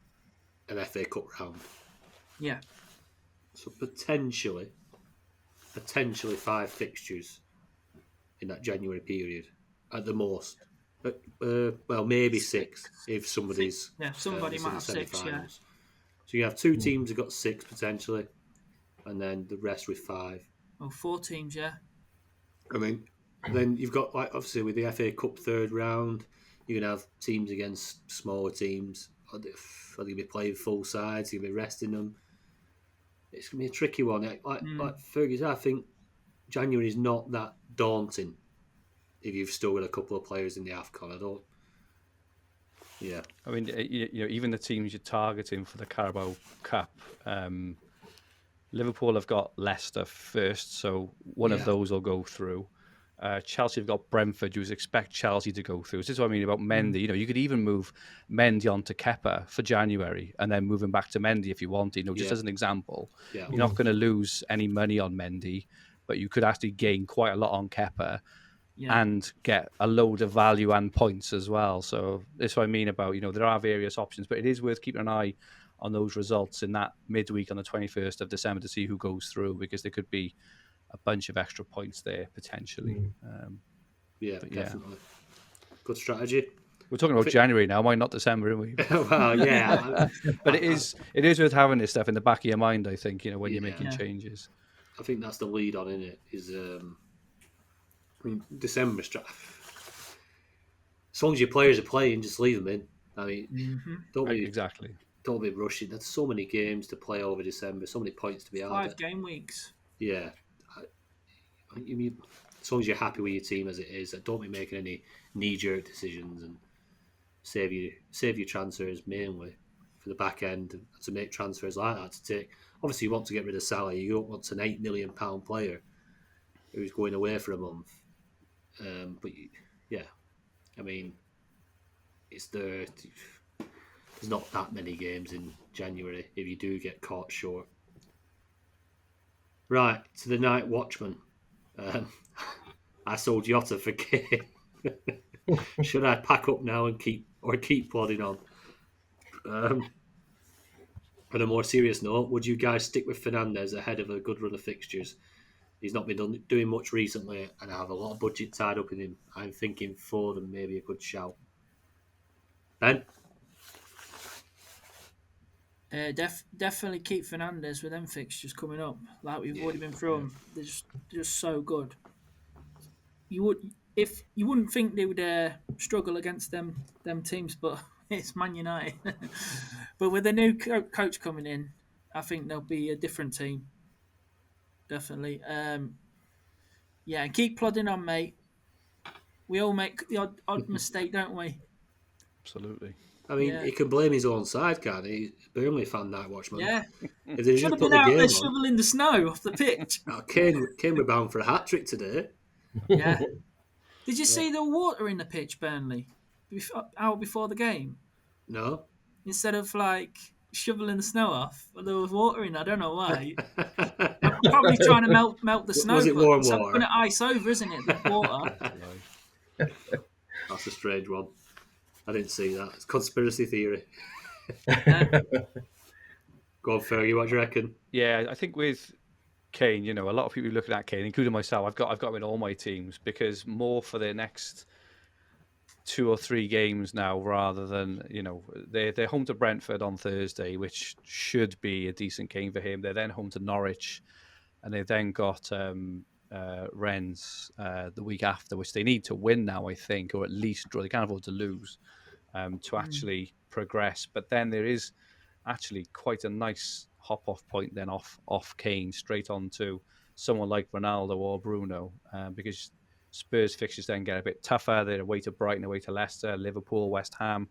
an FA Cup round. Yeah. So potentially 5 fixtures in that January period at the most. Well, maybe 6 if somebody's. Somebody might have 6. Yeah. So you have 2 teams that got 6 potentially, and then the rest with 5. Oh, 4 teams, yeah. I mean, then you've got obviously with the FA Cup third round, you're gonna have teams against smaller teams. Are they going to be playing full sides? Are they going to be resting them? It's going to be a tricky one. Like Fergie, I think January is not that daunting if you've still got a couple of players in the AFCON. I don't. Yeah. I mean, even the teams you're targeting for the Carabao Cup, Liverpool have got Leicester first, so one of those will go through. Chelsea have got Brentford. You would expect Chelsea to go through. This is what I mean about Mendy. You could even move Mendy on to Kepa for January and then move him back to Mendy if you wanted. Just as an example. Yeah. You're not going to lose any money on Mendy, but you could actually gain quite a lot on Kepa and get a load of value and points as well. So that's what I mean about, there are various options, but it is worth keeping an eye on those results in that midweek on the 21st of December to see who goes through, because there could be a bunch of extra points there potentially. Definitely. Good strategy. We're talking about January now, why not December, aren't we? Well, yeah. But it is worth having this stuff in the back of your mind, I think, when you're making changes. I think that's the lead on, isn't it? Is December strategy. As long as your players are playing, just leave them in. I mean, don't be rushing. There's so many games to play over December, so many points to be had. 5 game weeks. Yeah. As long as you're happy with your team as it is, don't be making any knee-jerk decisions, and save your transfers mainly for the back end to make transfers like that. To take, obviously, you want to get rid of Salah. You don't want an £8 million player who's going away for a month. But I mean, there's not that many games in January if you do get caught short. Right, to the night watchman. I sold Jota for Kane. Should I pack up now and keep plodding on? On a more serious note, would you guys stick with Fernandes ahead of a good run of fixtures? He's not been doing much recently, and I have a lot of budget tied up in him. I'm thinking Foden maybe a good shout. Ben? Definitely keep Fernandes with them fixtures coming up. Like we've already been through them. They're just so good. You wouldn't think they would struggle against them teams, but it's Man United. But with the new coach coming in, I think they'll be a different team. Definitely. Yeah, and keep plodding on, mate. We all make the odd mistake, don't we? Absolutely. I mean, he can blame his own side, can't he? Burnley fan night watchman. Yeah. If they Should just have put been the out there game on. shoveling the snow off the pitch. Kane were bound for a hat trick today. Yeah. Did you see the water in the pitch, Burnley, hour before the game? No. Instead of like shoveling the snow off, there was water in. I don't know why. I'm probably trying to melt the snow. Was it warm so water? going to ice over, isn't it? The water. That's a strange one. I didn't see that. It's conspiracy theory. Go on, Fergie. What do you reckon? Yeah, I think with Kane, you know, a lot of people looking at Kane, including myself. I've got him in all my teams because more for their next 2 or 3 games now, rather than, you know, they're home to Brentford on Thursday, which should be a decent game for him. They're then home to Norwich, and they've then got Rennes the week after, which they need to win now, I think, or at least draw. They can't afford to lose to actually progress. But then there is actually quite a nice hop-off point then off Kane straight on to someone like Ronaldo or Bruno, because Spurs fixtures then get a bit tougher. They're away to Brighton, away to Leicester, Liverpool, West Ham,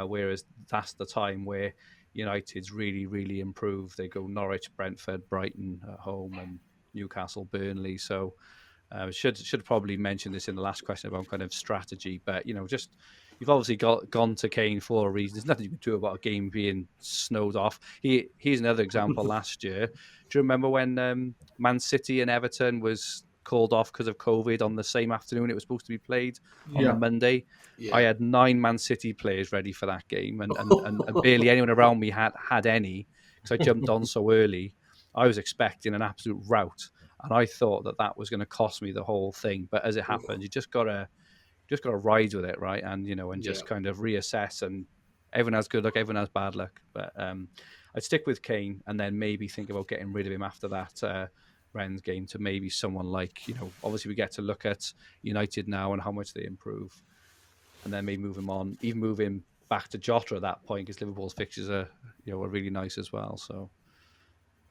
whereas that's the time where United's really, really improved. They go Norwich, Brentford, Brighton at home, and Newcastle, Burnley. So should probably mention this in the last question about kind of strategy, but just you've obviously gone to Kane for a reason. There's nothing you can do about a game being snowed off. Here's another example. Last year, do you remember when Man City and Everton was called off because of COVID on the same afternoon it was supposed to be played on the Monday? Yeah. I had 9 Man City players ready for that game, and barely anyone around me had any because I jumped on so early. I was expecting an absolute rout, and I thought that was going to cost me the whole thing. But as it happened, you just gotta ride with it, right? And just kind of reassess. And everyone has good luck, everyone has bad luck. But I'd stick with Kane, and then maybe think about getting rid of him after that Rennes game to maybe someone like obviously we get to look at United now and how much they improve, and then maybe move him on, even move him back to Jota at that point because Liverpool's fixtures are really nice as well. So.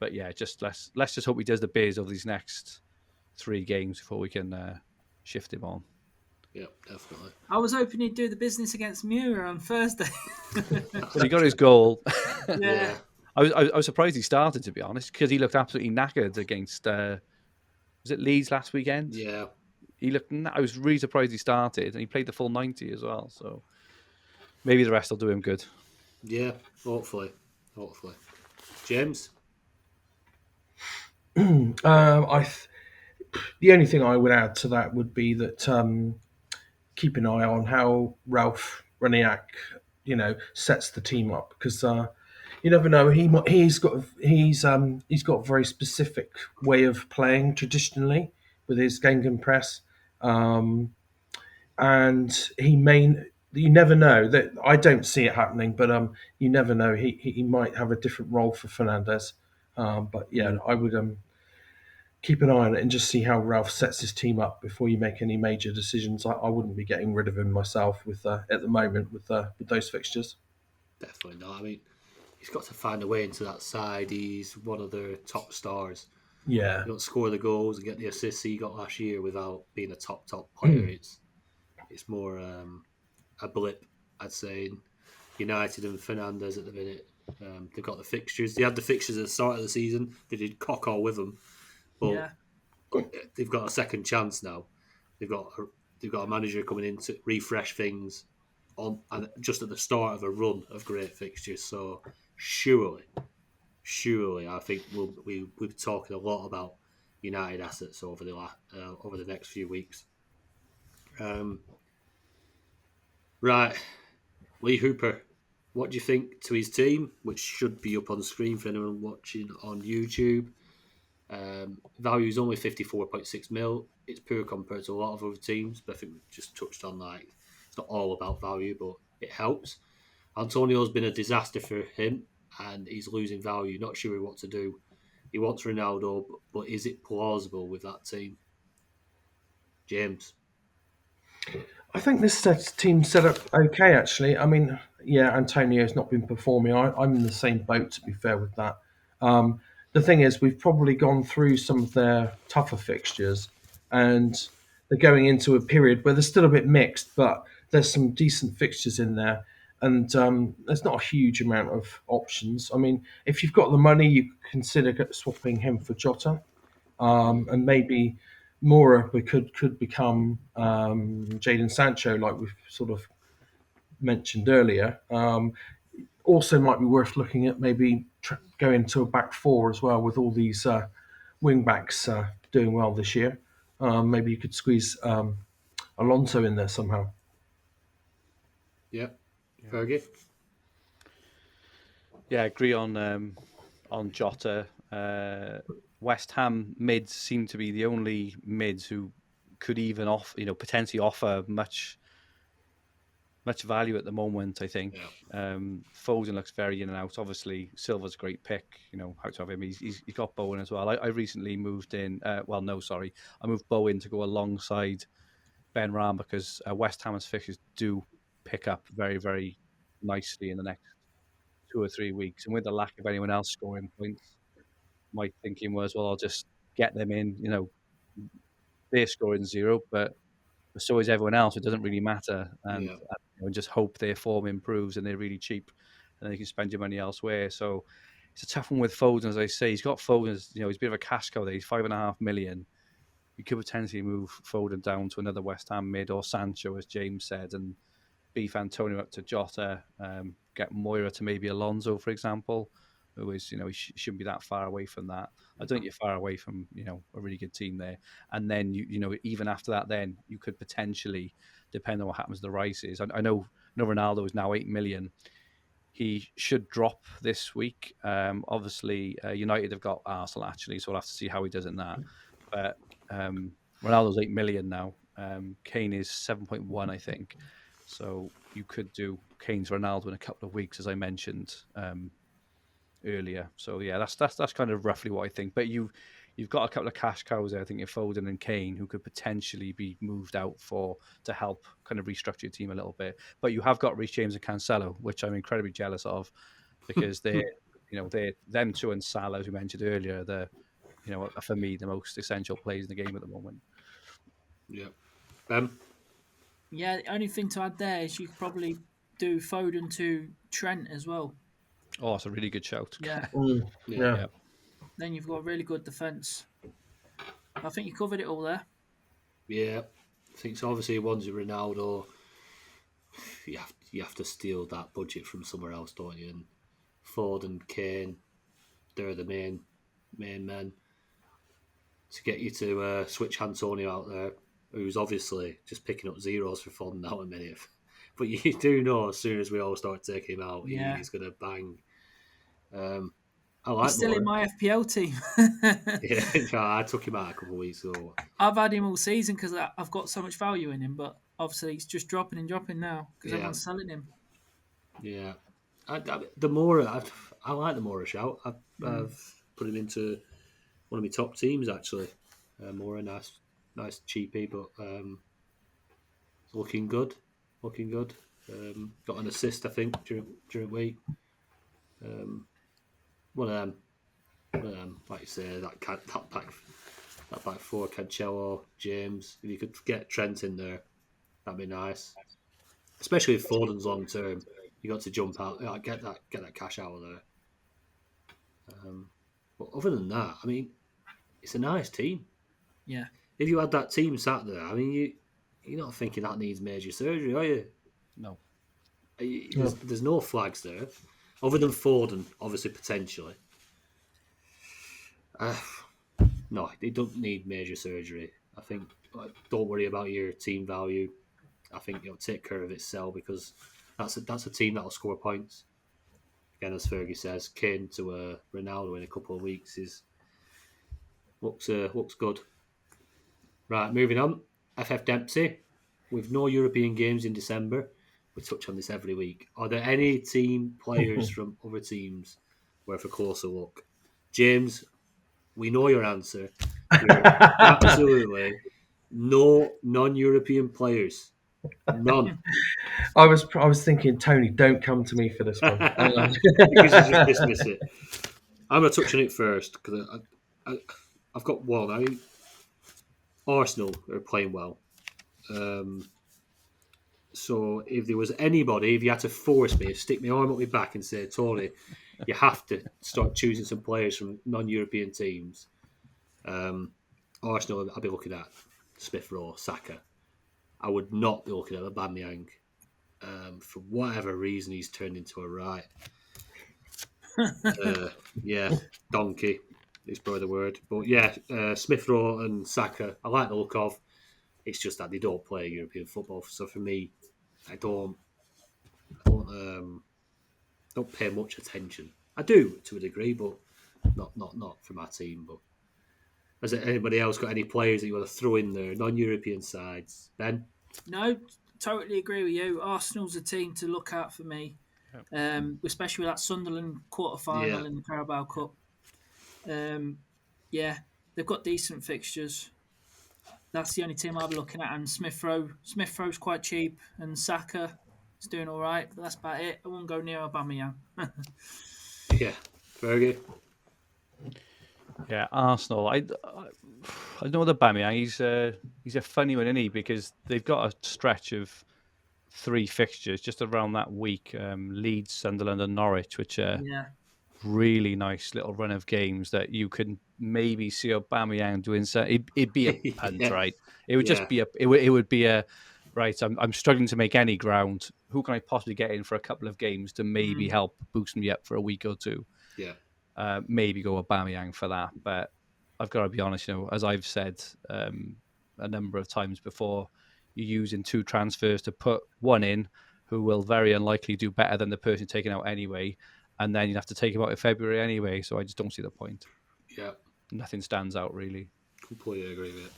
But yeah, just let's just hope he does the biz over these next 3 games before we can shift him on. Yeah, definitely. I was hoping he'd do the business against Mura on Thursday. Well, he got his goal. Yeah. I was surprised he started, to be honest, because he looked absolutely knackered against was it Leeds last weekend? Yeah. I was really surprised he started, and he played the full 90 as well. So maybe the rest will do him good. Yeah, hopefully. James? The only thing I would add to that would be that keep an eye on how Ralph Raniak, sets the team up, because you never know. He's got a very specific way of playing traditionally with his gegenpress, and he may. You never know. That I don't see it happening, but you never know. He might have a different role for Fernandes. But yeah, I would keep an eye on it and just see how Ralph sets his team up before you make any major decisions. I wouldn't be getting rid of him myself at the moment with those fixtures. Definitely not. I mean, he's got to find a way into that side. He's one of their top stars. Yeah, you don't score the goals and get the assists he got last year without being a top player. It's more a blip, I'd say. In United and Fernandes at the minute, they've got the fixtures. They had the fixtures at the start of the season. They did cock all with them. But they've got a second chance now. They've got a manager coming in to refresh things and just at the start of a run of great fixtures. So surely, I think we'll be talking a lot about United assets over the next few weeks. Right, Lee Hooper, what do you think to his team, which should be up on screen for anyone watching on YouTube? Value is only 54.6 mil. It's poor compared to a lot of other teams, but I think we've just touched on it's not all about value, but it helps. Antonio's been a disaster for him, and he's losing value. Not sure what to do. He wants Ronaldo, but is it plausible with that team? James. I think this team set up okay, actually. I mean, yeah, Antonio's not been performing. I'm in the same boat, to be fair, with that. The thing is, we've probably gone through some of their tougher fixtures, and they're going into a period where they're still a bit mixed, but there's some decent fixtures in there, and there's not a huge amount of options. I mean, if you've got the money, you consider swapping him for Jota, and maybe Mora could become Jadon Sancho, like we've sort of mentioned earlier. Also, might be worth looking at maybe going to a back four as well with all these wing backs doing well this year. Maybe you could squeeze Alonso in there somehow. Yeah. Fergie. Yeah, I agree on Jota. West Ham mids seem to be the only mids who could even potentially offer much value at the moment. I think Foden looks very in and out. Obviously, Silva's a great pick. How to have him. He's got Bowen as well. I recently moved in. I moved Bowen to go alongside Ben Ram because West Ham's fixtures do pick up very, very nicely in the next 2 or 3 weeks, and with the lack of anyone else scoring points, my thinking was, well, I'll just get them in. They're scoring 0, but so is everyone else. It doesn't really matter, and just hope their form improves and they're really cheap, and then you can spend your money elsewhere. So it's a tough one with Foden, as I say. He's got Foden, he's a bit of a cash cow there. He's 5.5 million. You could potentially move Foden down to another West Ham mid or Sancho, as James said, and beef Antonio up to Jota, get Moira to maybe Alonso, for example, who is, he shouldn't be that far away from that. I don't think you're far away from, a really good team there. And then, even after that, then you could potentially, depending on what happens to the rices. I know Ronaldo is now 8 million. He should drop this week. Obviously, United have got Arsenal, actually, so we'll have to see how he does in that. But Ronaldo's 8 million now. Kane is 7.1, I think. So you could do Kane to Ronaldo in a couple of weeks, as I mentioned earlier. So yeah, that's kind of roughly what I think. But you've got a couple of cash cows there. I think you're Foden and Kane, who could potentially be moved out to help kind of restructure your team a little bit. But you have got Reece James and Cancelo, which I'm incredibly jealous of, because they're them two and Salah, as we mentioned earlier. They're for me the most essential players in the game at the moment. Yeah. Yeah, the only thing to add there is you could probably do Foden to Trent as well. Oh, it's a really good shout. Yeah. Yeah. Then you've got a really good defence. I think you covered it all there. Yeah. I think so. Obviously, one's Ronaldo. You have to steal that budget from somewhere else, don't you? And Ford and Kane, they're the main men to get you to switch Antonio out there, who's obviously just picking up zeros for fun now a minute. But you do know as soon as we all start taking him out, he's going to bang. I like He's still in my FPL team. I took him out a couple of weeks ago. I've had him all season because I've got so much value in him, but obviously he's just dropping now because everyone's selling him. Yeah. The Mora, I like the Mora shout. I've put him into one of my top teams, actually. Mora, nice cheapie, but looking good. Got an assist, I think, during week. One of them, like you say, that back four, Cancelo, James. If you could get Trent in there, that'd be nice. Especially if Foden's long term, you got to jump out, get that cash out of there. But other than that, I mean, it's a nice team. Yeah. If you had that team sat there, I mean, you're not thinking that needs major surgery, are you? No. There's no flags there, other than Foden, obviously, potentially. No, they don't need major surgery. I think, don't worry about your team value. I think it'll take care of itself, because that's a team that'll score points. Again, as Fergie says, Kane to Ronaldo in a couple of weeks is Looks good. Right, moving on. FF Dempsey, with no European games in December. We touch on this every week. Are there any team players from other teams worth a closer look? James, we know your answer. You're absolutely no non-European players. None. I was thinking, Tony, don't come to me for this one. Because you just dismiss it. I'm going to touch on it first because I've got one. I mean, Arsenal are playing well. So if there was anybody, if you had to force me, stick my arm up my back and say, Tony, you have to start choosing some players from non-European teams. Arsenal, I'd be looking at Smith Rowe, Saka. I would not be looking at Aubameyang. For whatever reason, he's turned into a right. Donkey is probably the word. But yeah, Smith Rowe and Saka, I like the look of. It's just that they don't play European football. So for me, I don't pay much attention. I do to a degree, but not for my team. But has anybody else got any players that you want to throw in there? Non-European sides, Ben? No, totally agree with you. Arsenal's a team to look at for me, especially with that Sunderland quarter-final in the Carabao Cup. They've got decent fixtures. That's the only team I'll be looking at. And Smith Rowe's quite cheap, and Saka is doing all right, but that's about it. I won't go near Aubameyang. Yeah, Fergi. Yeah, Arsenal. I know the Aubameyang. He's a funny one, isn't he? Because they've got a stretch of 3 fixtures just around that week: Leeds, Sunderland, and Norwich, which are really nice little run of games that you can maybe see Aubameyang doing. So it'd be a punt, right? It would just be it would be a right. I'm struggling to make any ground. Who can I possibly get in for a couple of games to maybe help boost me up for a week or two? Yeah. Maybe go Aubameyang for that, but I've got to be honest. As I've said a number of times before, you're using 2 transfers to put one in who will very unlikely do better than the person taken out anyway, and then you'd have to take him out in February anyway. So I just don't see the point. Yeah, nothing stands out really. Completely agree with it.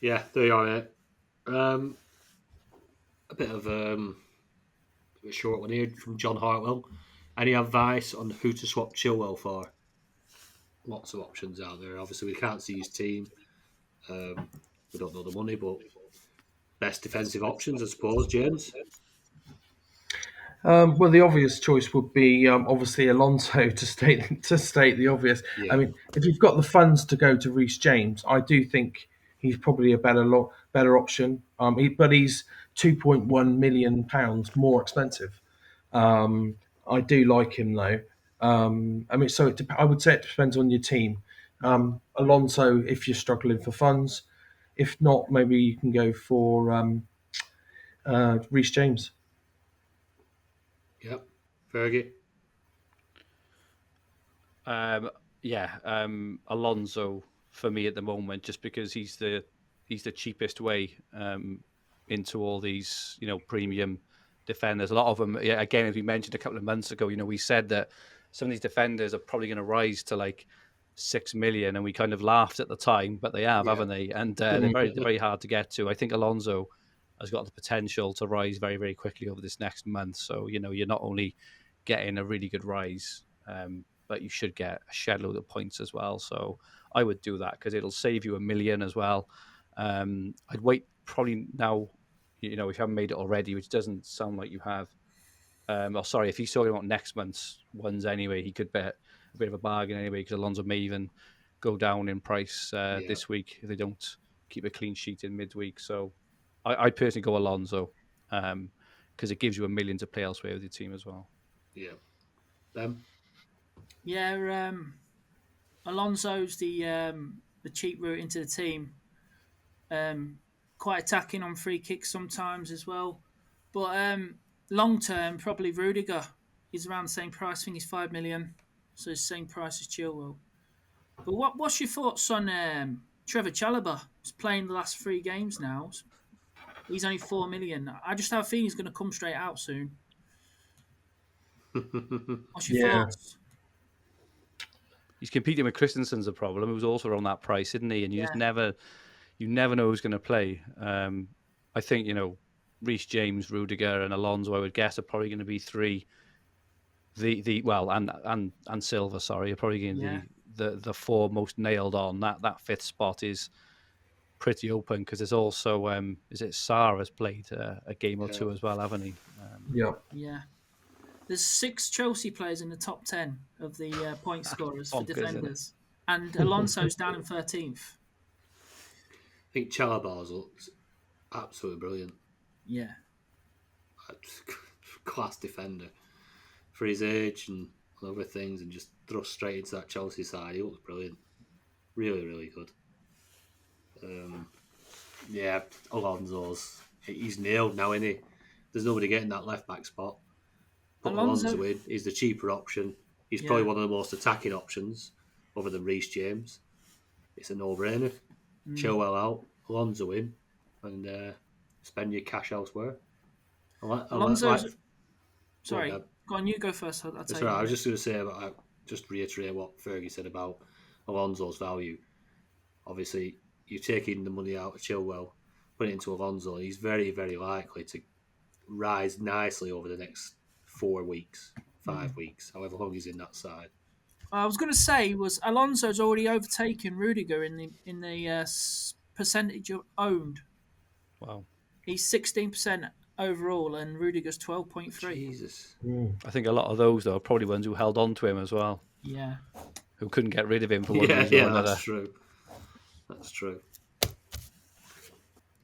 Yeah, there you are, mate. A bit of a short one here from John Hartwell. Any advice on who to swap Chilwell for? Lots of options out there. Obviously, we can't see his team. We don't know the money, but best defensive options, I suppose, James? Well, the obvious choice would be obviously Alonso to state the obvious. Yeah. I mean, if you've got the funds to go to Reece James, I do think he's probably a better option. But he's £2.1 million more expensive. I do like him though. I mean, I would say it depends on your team. Alonso, if you're struggling for funds. If not, maybe you can go for Reece James. Yep. Fergie? Alonso for me at the moment, just because he's the cheapest way into all these premium defenders. A lot of them, again, as we mentioned a couple of months ago, we said that some of these defenders are probably going to rise to like 6 million, and we kind of laughed at the time, but they have, haven't they? And they're very hard to get to. I think Alonso has got the potential to rise very, very quickly over this next month. So you're not only getting a really good rise, but you should get a shed load of points as well. So I would do that because it'll save you £1 million as well. I'd wait probably now, if you haven't made it already, which doesn't sound like you have. If he's talking about next month's ones anyway, he could bet a bit of a bargain anyway, because Alonso may even go down in price this week if they don't keep a clean sheet in midweek. So I'd personally go Alonso because it gives you £1 million to play elsewhere with your team as well. Yeah. Alonso's the cheap route into the team. Quite attacking on free kicks sometimes as well. But long term, probably Rudiger. He's around the same price. I think he's 5 million. So it's the same price as Chilwell. But what's your thoughts on Trevor Chalobah? He's playing the last 3 games now. He's only 4 million. I just have a feeling he's going to come straight out soon. What's your thoughts? he's competing with Christensen's a problem. He was also around that price, isn't he? And you just never know who's going to play. I think Reece James, Rudiger, and Alonso, I would guess, are probably going to be three. And Silva, sorry, are probably going to be the four most nailed on. That fifth spot is pretty open because there's also is it Sarr has played a game or two as well, haven't he? Yeah. There's 6 Chelsea players in the top 10 of the point scorers for defenders, and Alonso's down in 13th. I think Chalobah's looks absolutely brilliant. Yeah, class defender for his age and other things, and just thrust straight into that Chelsea side. He looks brilliant, really, really good. He's nailed now, isn't he? There's nobody getting that left back spot. Put Alonso in. He's the cheaper option. He's probably one of the most attacking options, other than Reece James. It's a no-brainer. Chilwell out, Alonso in, and spend your cash elsewhere. Sorry, go on. You go first. That's right. I was just going to say just reiterate what Fergie said about Alonso's value. Obviously, you're taking the money out of Chilwell, put it into Alonso, and he's very, very likely to rise nicely over the next 4 weeks, 5 weeks, however long he's in that side. I was going to say was Alonso's already overtaken Rudiger in the percentage owned. Wow, he's 16% overall, and Rudiger's 12.3. Jesus, I think a lot of those though are probably ones who held on to him as well. Yeah, who couldn't get rid of him for one reason or another. That's true.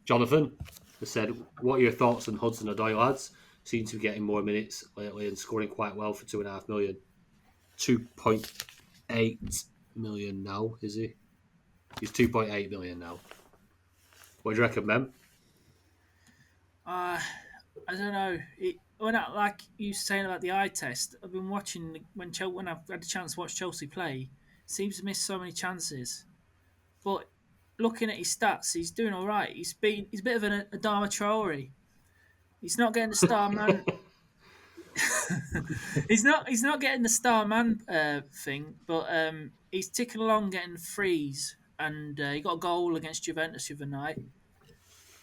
Jonathan has said, "What are your thoughts on Hudson-Odoi, lads? Seems to be getting more minutes lately and scoring quite well for $2.5 million. 2.8 million now, is he? He's 2.8 million now. What do you reckon, Mem? I don't know. Like you saying about the eye test, I've been watching when I've had a chance to watch Chelsea play. Seems to miss so many chances, but looking at his stats, he's doing all right. He's a bit of an Adama Traore. He's not getting the star man. he's not getting the star man thing, but he's ticking along, getting frees, and he got a goal against Juventus the other night.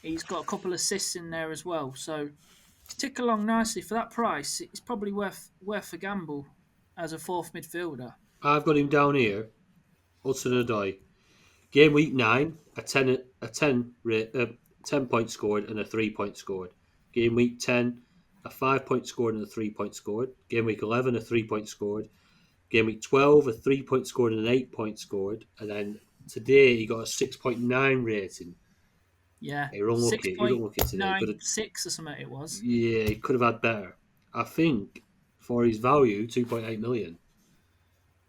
He's got a couple of assists in there as well, so he's ticking along nicely for that price. It's probably worth a gamble as a fourth midfielder. I've got him down here. Hudson-Odoi. Game week 9, a 10 point scored and a 3 point scored. Game week 10, a 5 point scored and a 3 point scored. Game week 11, a 3 point scored. Game week 12, a 3 point scored and an 8 point scored. And then today he got a 6.9 rating. Yeah, he was unlucky today. 6 or something it was. Yeah, he could have had better. I think for his value, 2.8 million.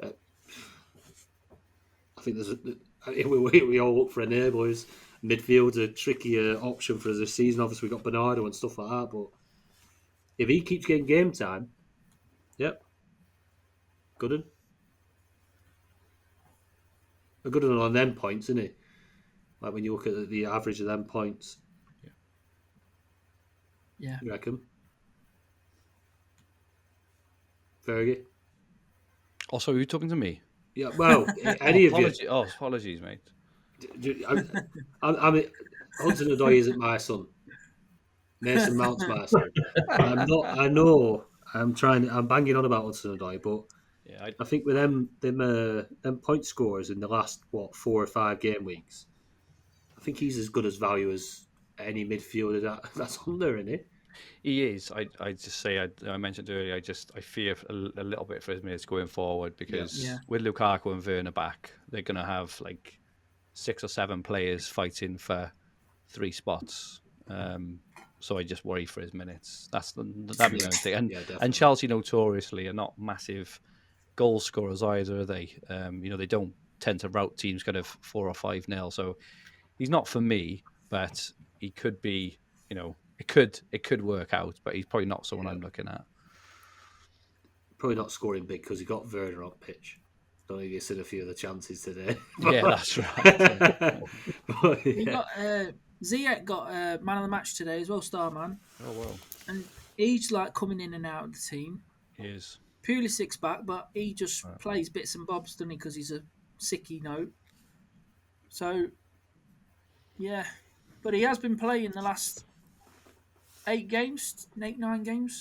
I think we all look for enablers. Midfield's a trickier option for us this season. Obviously, we've got Bernardo and stuff like that. But if he keeps getting game time, yep, good one. A good one on them points, isn't it? Like when you look at the average of them points. Yeah. You reckon? Fergie? Also, are you talking to me? Yeah, well, any of you. Oh, apologies, mate. I mean, Hudson-Odoi isn't my son. Mason Mount's my son. I know. I'm banging on about Hudson-Odoi, but I think with them point scorers in the last 4 or 5 game weeks, I think he's as good as value as any midfielder that's under, isn't he? He is. I just say I mentioned earlier. I fear a little bit for his minutes going forward because with Lukaku and Werner back, they're going to have like 6 or 7 players fighting for 3 spots. So I just worry for his minutes. That'd be the only thing. And Chelsea notoriously are not massive goal scorers either, are they? They don't tend to rout teams kind of 4 or 5-0. So he's not for me, but he could be. It could work out, but he's probably not someone I'm looking at. Probably not scoring big because he got Werner on pitch. Don't think he's seen a few of the chances today. Yeah, that's right. Ziyech got man of the match today as well, star man. Oh well. And he's like coming in and out of the team. He is. Pulisic's back, but he just plays bits and bobs, doesn't he? Because he's a sicky note. So, yeah. But he has been playing the last 9 games.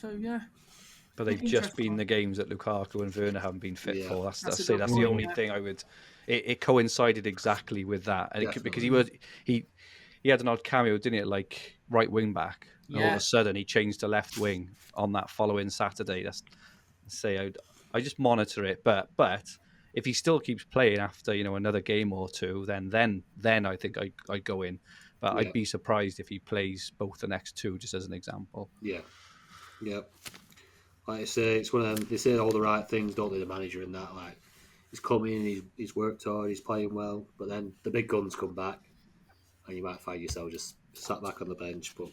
So, yeah. But they've just been the games that Lukaku and Werner haven't been fit for. That's point, the only thing I would. It coincided exactly with that, and because he had an odd cameo, didn't it? Like right wing back. And all of a sudden, he changed to left wing on that following Saturday. I just monitor it, but if he still keeps playing after another game or two, then I think I go in. But I'd be surprised if he plays both the next two, just as an example. Yeah. Like I say, it's one of them. They say all the right things, don't they? The manager and that, like he's coming, he's worked hard, he's playing well, but then the big guns come back, and you might find yourself just sat back on the bench. But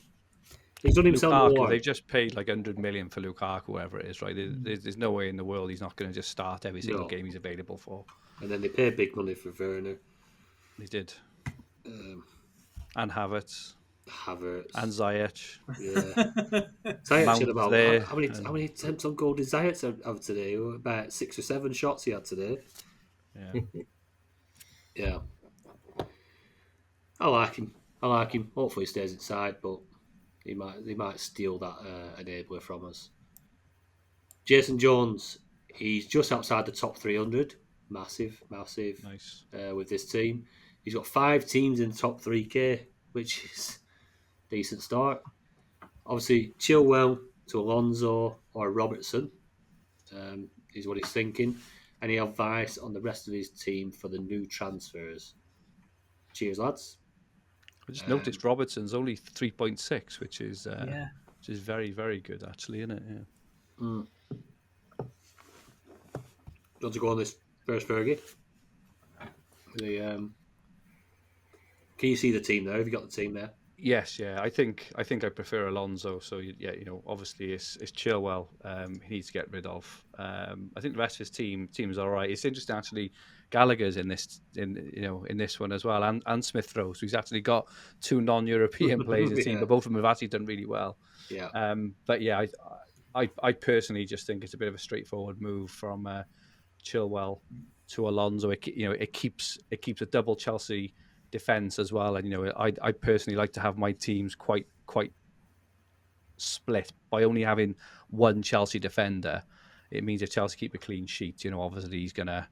he's done himself. Lukaku, they've just paid like 100 million for Lukaku, whatever it is, right? There's no way in the world he's not going to just start every single game he's available for. And then they paid big money for Werner. They did, and Havertz. And Ziyech. Yeah. Ziyech had about how many attempts on goal did Ziyech have today? About 6 or 7 shots he had today. Yeah. Yeah. I like him. Hopefully he stays inside, but they might steal that enabler from us. Jason Jones, he's just outside the top 300. Massive. Nice. With this team. He's got 5 teams in the top 3K, which is decent start. Obviously, Chilwell to Alonso or Robertson is what he's thinking. Any advice on the rest of his team for the new transfers? Cheers, lads. I just noticed Robertson's only 3.6, which is very, very good, actually, isn't it? Yeah. Do you want to go on this first, Fergie? Can you see the team there? Have you got the team there? Yes, yeah. I think I prefer Alonso. So obviously it's Chilwell. He needs to get rid of. I think the rest of his team's all right. It's interesting actually. Gallagher's in this one as well, and Smith Rowe. So he's actually got 2 non-European players in his team, but both of them have actually done really well. Yeah. But yeah, I personally just think it's a bit of a straightforward move from Chilwell to Alonso. It keeps a double Chelsea defense as well, and I personally like to have my teams quite split. By only having one Chelsea defender, it means if Chelsea keep a clean sheet, obviously he's gonna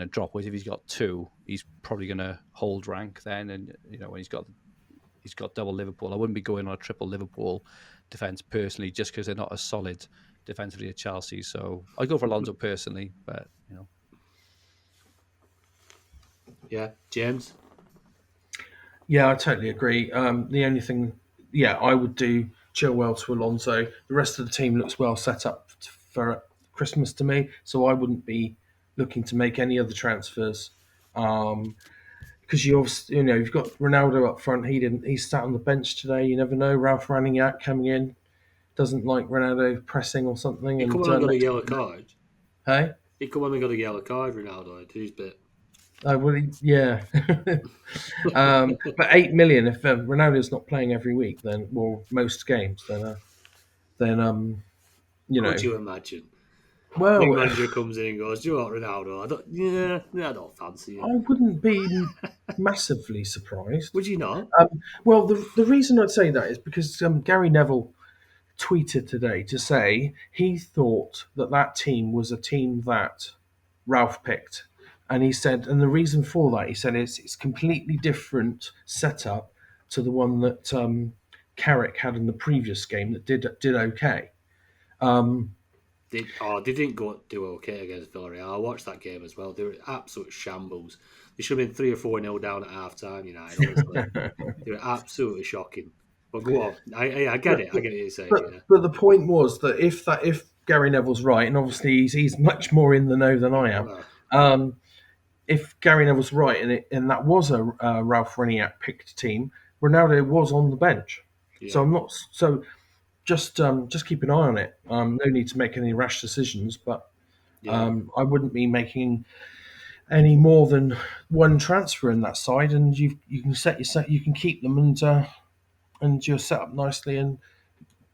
drop. Whereas if he's got 2, he's probably gonna hold rank then, and when he's got double Liverpool, I wouldn't be going on a triple Liverpool defense personally, just because they're not as solid defensively as Chelsea. So I go for Alonso personally, but Yeah, James. Yeah, I totally agree. The only thing, I would do Chilwell to Alonso. The rest of the team looks well set up for Christmas to me, so I wouldn't be looking to make any other transfers. Because you've got Ronaldo up front. He's sat on the bench today. You never know. Ralph Rangnick coming in doesn't like Ronaldo pressing or something. He come on and got a yellow card. Hey? He come on and got a yellow card, Ronaldo. Did his bit. Oh, well, yeah. But 8 million, if Ronaldo's not playing every week, most games, then Could you imagine? Well, the manager comes in and goes, "Do you want Ronaldo?" I don't fancy it. I wouldn't be massively surprised. Would you not? Well, the reason I'd say that is because Gary Neville tweeted today to say he thought that team was a team that Ralph picked. And he said, and the reason for that, he said, it's completely different setup to the one that Carrick had in the previous game that did okay. They didn't do okay against Villarreal. I watched that game as well. They were absolute shambles. They should have been 3 or 4-0 down at half time, United. They were absolutely shocking. But go on. I get it. I get what you're saying. But the point was that if Gary Neville's right, and obviously he's much more in the know than I am, if Gary Neville's right, and that was a Ralph Rangnick picked team, Ronaldo was on the bench. Yeah. So I'm not. So just keep an eye on it. No need to make any rash decisions, but I wouldn't be making any more than one transfer in that side, and you can you can keep them and you're set up nicely. And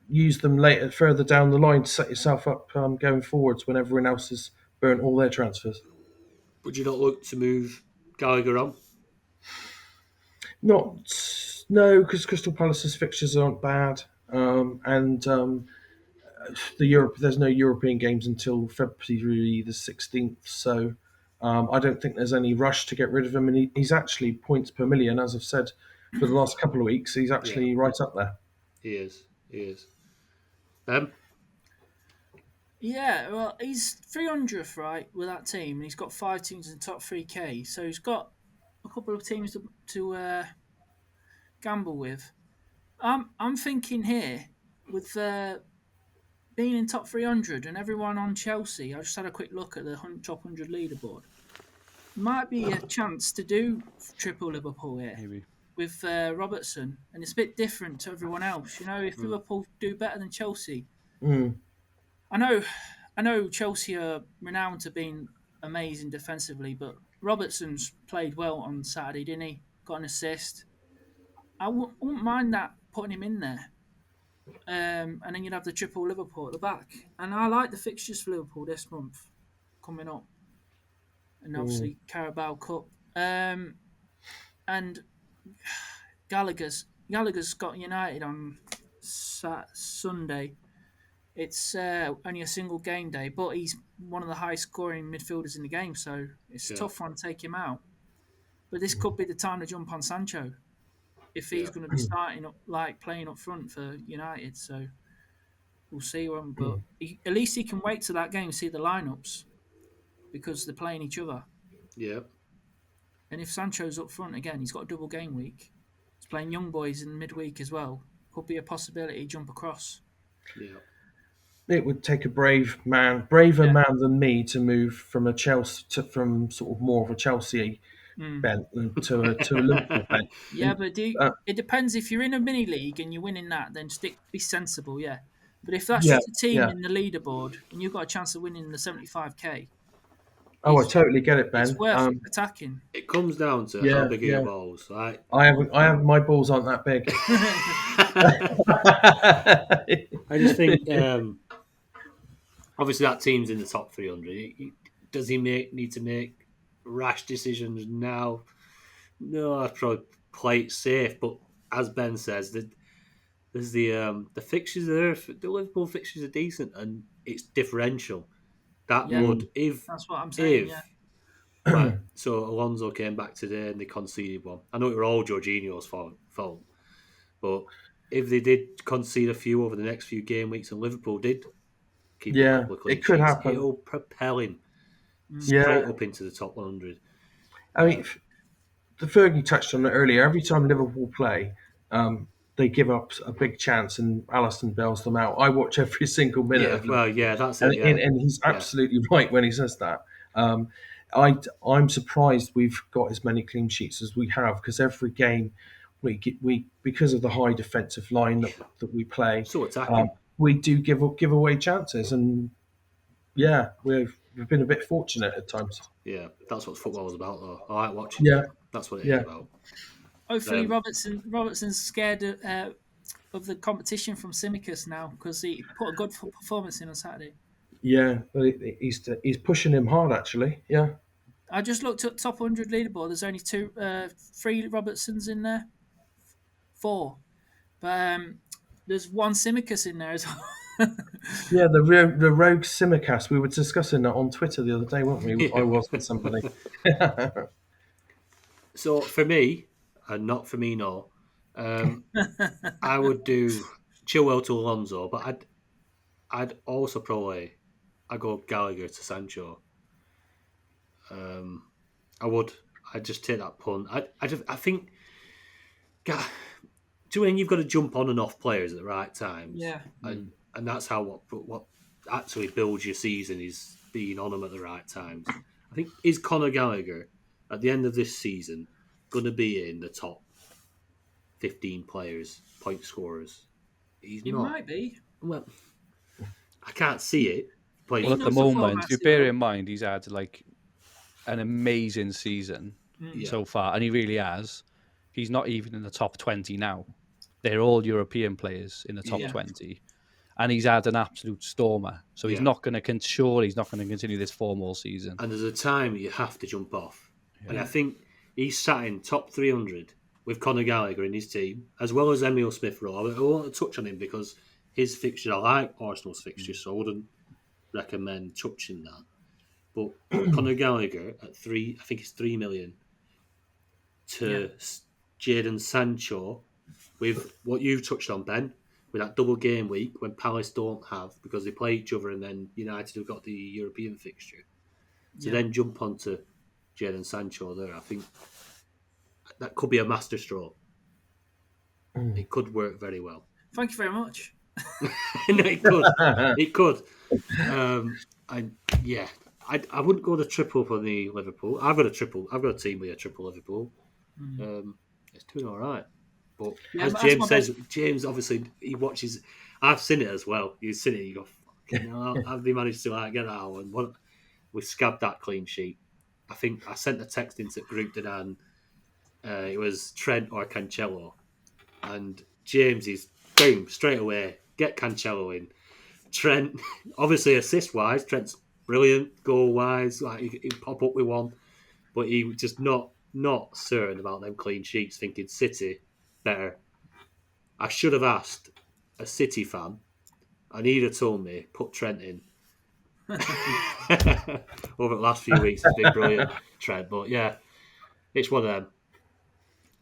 use them later, further down the line to set yourself up going forwards when everyone else has burnt all their transfers. Would you not look to move Gallagher on? No, because Crystal Palace's fixtures aren't bad, and there's no European games until February the 16th, so I don't think there's any rush to get rid of him. And he's actually points per million, as I've said for the last couple of weeks. He's actually right up there. He is. Yeah, well, he's 300th, right, with that team, and he's got 5 teams in the top 3K, so he's got a couple of teams to gamble with. I'm thinking here, with being in top 300 and everyone on Chelsea, I just had a quick look at the top 100 leaderboard. Might be a chance to do triple Liverpool here. Maybe. With Robertson, and it's a bit different to everyone else. If Liverpool do better than Chelsea, I know Chelsea are renowned to being amazing defensively, but Robertson's played well on Saturday, didn't he? Got an assist. I wouldn't mind that, putting him in there. And then you'd have the triple Liverpool at the back. And I like the fixtures for Liverpool this month coming up. And obviously Carabao Cup. And Gallagher's got United on Sunday. It's only a single game day, but he's one of the highest scoring midfielders in the game, so it's a tough one to take him out. But this could be the time to jump on Sancho if he's going to be starting up, playing up front for United. So we'll see. But at least he can wait till that game and see the lineups because they're playing each other. Yeah. And if Sancho's up front again, he's got a double game week. He's playing young boys in midweek as well. Could be a possibility to jump across. Yeah. It would take a braver man than me to move from a Chelsea from sort of more of a Chelsea bent to a Liverpool bent. Yeah, but it depends. If you're in a mini league and you're winning that, then be sensible, yeah. But if that's just a team in the leaderboard and you've got a chance of winning the 75k, I totally get it, Ben. It's worth attacking. It comes down to how big are your balls, right? I have my balls aren't that big. I just think obviously that team's in the top 300. Does he need to make rash decisions now? No, I'd probably play it safe. But as Ben says, there's the fixtures there. The Liverpool fixtures are decent, and it's differential. That would that's what I'm saying. Right, so Alonso came back today and they conceded one. I know it were all Jorginho's fault, but if they did concede a few over the next few game weeks and Liverpool did keep a couple of clean it could sheets, happen. It'll propel him straight up into the top 100. I mean, the Fergie touched on it earlier. Every time Liverpool play, they give up a big chance and Alisson bails them out. I watch every single minute of it. That's it. And he's absolutely right when he says that. I'm surprised we've got as many clean sheets as we have because every game we because of the high defensive line that we play, so attacking. We do give away chances, and we've been a bit fortunate at times. Yeah, that's what football is about, though. I like watching. Yeah, that's what it is about. Hopefully, Robertson's scared of the competition from Simicus now because he put a good performance in on Saturday. Yeah, but he's pushing him hard actually. Yeah, I just looked at top 100 leaderboard. There's only 3 Robertsons in there, 4, but there's 1 Simicus in there as well. Yeah, the rogue Simicast. We were discussing that on Twitter the other day, weren't we? Yeah. I was with somebody. So for me, and not for me, no, I would do Chilwell to Alonso, but I'd also probably go Gallagher to Sancho. I would. I'd just take that punt. I think. When you've got to jump on and off players at the right times. Yeah. And that's how what actually builds your season is being on them at the right times. I think is Conor Gallagher at the end of this season going to be in the top 15 players, point scorers? He might be. Well, I can't see it. Well, at the moment, if you bear in mind, he's had an amazing season so far, and he really has. He's not even in the top 20 now. They're all European players in the top 20. and he's had an absolute stormer. So he's Yeah. not going to continue this form all season. And there's a time you have to jump off. Yeah. And I think he's sat in top 300 with Conor Gallagher in his team, as well as Emile Smith-Rowe. I want to touch on him because his fixture, I like Arsenal's fixture, so I wouldn't recommend touching that. But Conor Gallagher at 3, I think it's 3 million, to Jadon Sancho with what you've touched on, Ben, with that double game week when Palace don't have, because they play each other and then United have got the European fixture. To then jump onto Jadon Sancho there, I think that could be a masterstroke. It could work very well. Thank you very much. No, it could. It could. I wouldn't go the triple for the Liverpool. I've got a team with a triple Liverpool. It's doing all right. But as James says, James obviously he watches. I've seen it as well. You've seen it. You go, fucking hell, how have they managed to get that one? We scabbed that clean sheet. I think I sent a text into the group today, and it was Trent or Cancelo, and James is boom straight away get Cancelo in. Trent, obviously assist wise, Trent's brilliant. Goal wise, like he pop up with one, but he was just not certain about them clean sheets. Thinking City better. I should have asked a City fan, and he'd have told me put Trent in. Over the last few weeks, it's been brilliant, Trent. But yeah, it's one of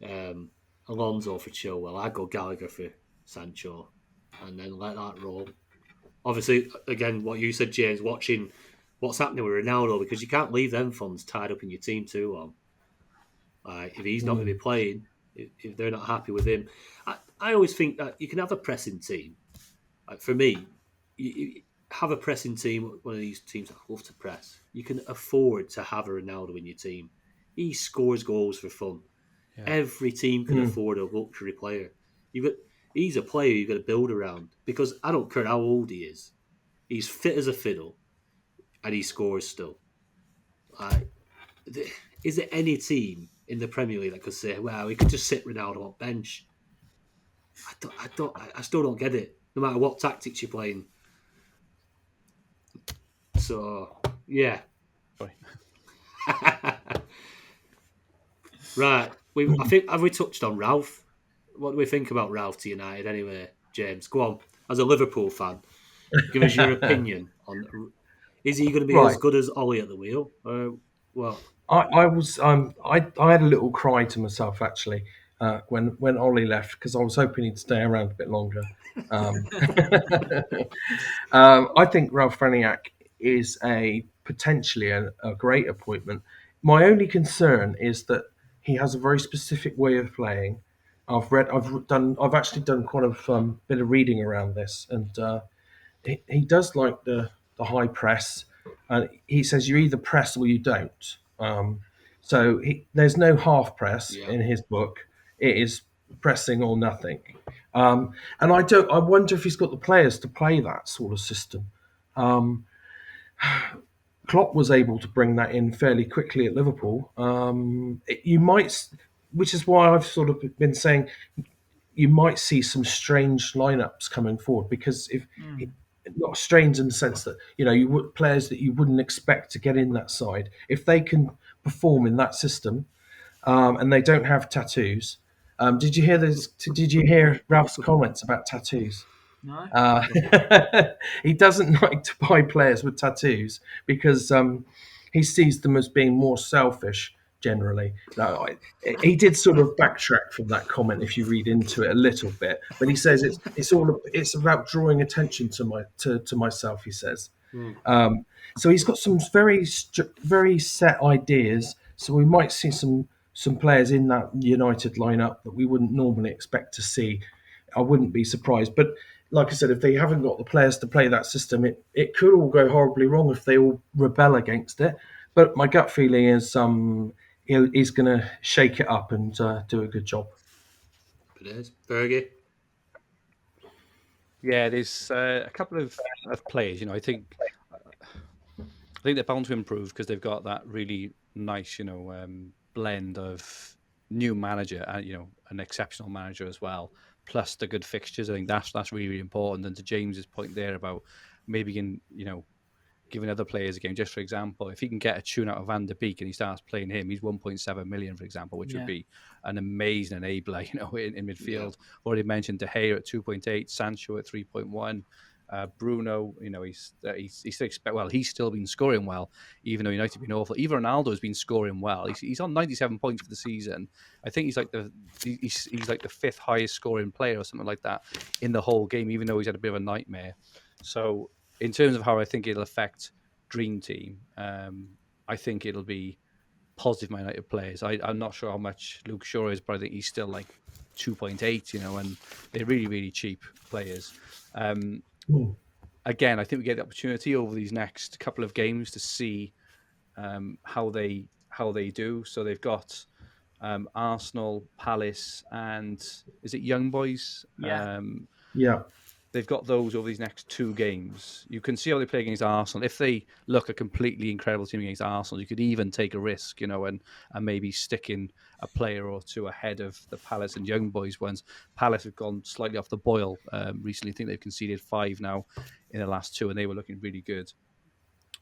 them. Alonso for Chilwell. I'd go Gallagher for Sancho, and then let that roll. Obviously, again, what you said, James, watching what's happening with Ronaldo, because you can't leave them funds tied up in your team too long. If he's not going to be playing, if they're not happy with him, I always think that you can have a pressing team. For me, you have a pressing team, one of these teams that love to press. You can afford to have a Ronaldo in your team. He scores goals for fun. Yeah. Every team can afford a luxury player. He's a player you've got to build around, because I don't care how old he is. He's fit as a fiddle, and he scores still. Is there any team in the Premier League that could say, "Well, we could just sit Ronaldo on bench"? I still don't get it. No matter what tactics you're playing. So yeah. Right. I think have we touched on Ralph? What do we think about Ralph to United anyway, James? Go on. As a Liverpool fan, give us your opinion on. Is he going to be as good as Ollie at the wheel? Well, I was I had a little cry to myself actually when Ollie left, because I was hoping he'd stay around a bit longer. I think Ralph Rangnick is potentially a great appointment. My only concern is that he has a very specific way of playing. I've actually done quite a bit of reading around this, and he does like the high press. And he says you either press or you don't. So there's no half press in his book. It is pressing or nothing. And I wonder if he's got the players to play that sort of system. Klopp was able to bring that in fairly quickly at Liverpool. Which is why I've sort of been saying you might see some strange lineups coming forward, because not strange in the sense that players that you wouldn't expect to get in that side, if they can perform in that system, and they don't have tattoos. Did you hear this? Did you hear Ralph's comments about tattoos? No. He doesn't like to buy players with tattoos because he sees them as being more selfish generally. No, he did sort of backtrack from that comment if you read into it a little bit, but he says it's about drawing attention to myself. He says, so he's got some very set ideas. So we might see some players in that United lineup that we wouldn't normally expect to see. I wouldn't be surprised, but like I said, if they haven't got the players to play that system, it could all go horribly wrong if they all rebel against it. But my gut feeling is he's going to shake it up and do a good job. It is. Fergie? Yeah, there's a couple of players. I think they're bound to improve because they've got that really nice, blend of new manager and an exceptional manager as well. plus the good fixtures. I think that's really, really important. And to James's point there about maybe giving other players a game. Just for example, if he can get a tune out of Van der Beek and he starts playing him, he's 1.7 million, for example, which would be an amazing enabler, in midfield. Already mentioned De Gea at 2.8, Sancho at 3.1. Bruno, he's still been scoring well, even though United have been awful. Even Ronaldo's been scoring well. He's on 97 points for the season. I think he's like the fifth highest scoring player or something like that in the whole game, even though he's had a bit of a nightmare. So in terms of how I think it'll affect Dream Team, I think it'll be positive Man United players. I'm not sure how much Luke Shaw is, but I think he's still like 2.8, and they're really, really cheap players. Again, I think we get the opportunity over these next couple of games to see how they do. So they've got Arsenal, Palace, and is it Young Boys? Yeah. They've got those over these next two games. You can see how they play against Arsenal. If they look a completely incredible team against Arsenal, you could even take a risk, and maybe sticking a player or two ahead of the Palace and Young Boys ones. Palace have gone slightly off the boil recently. I think they've conceded 5 now in the last 2, and they were looking really good.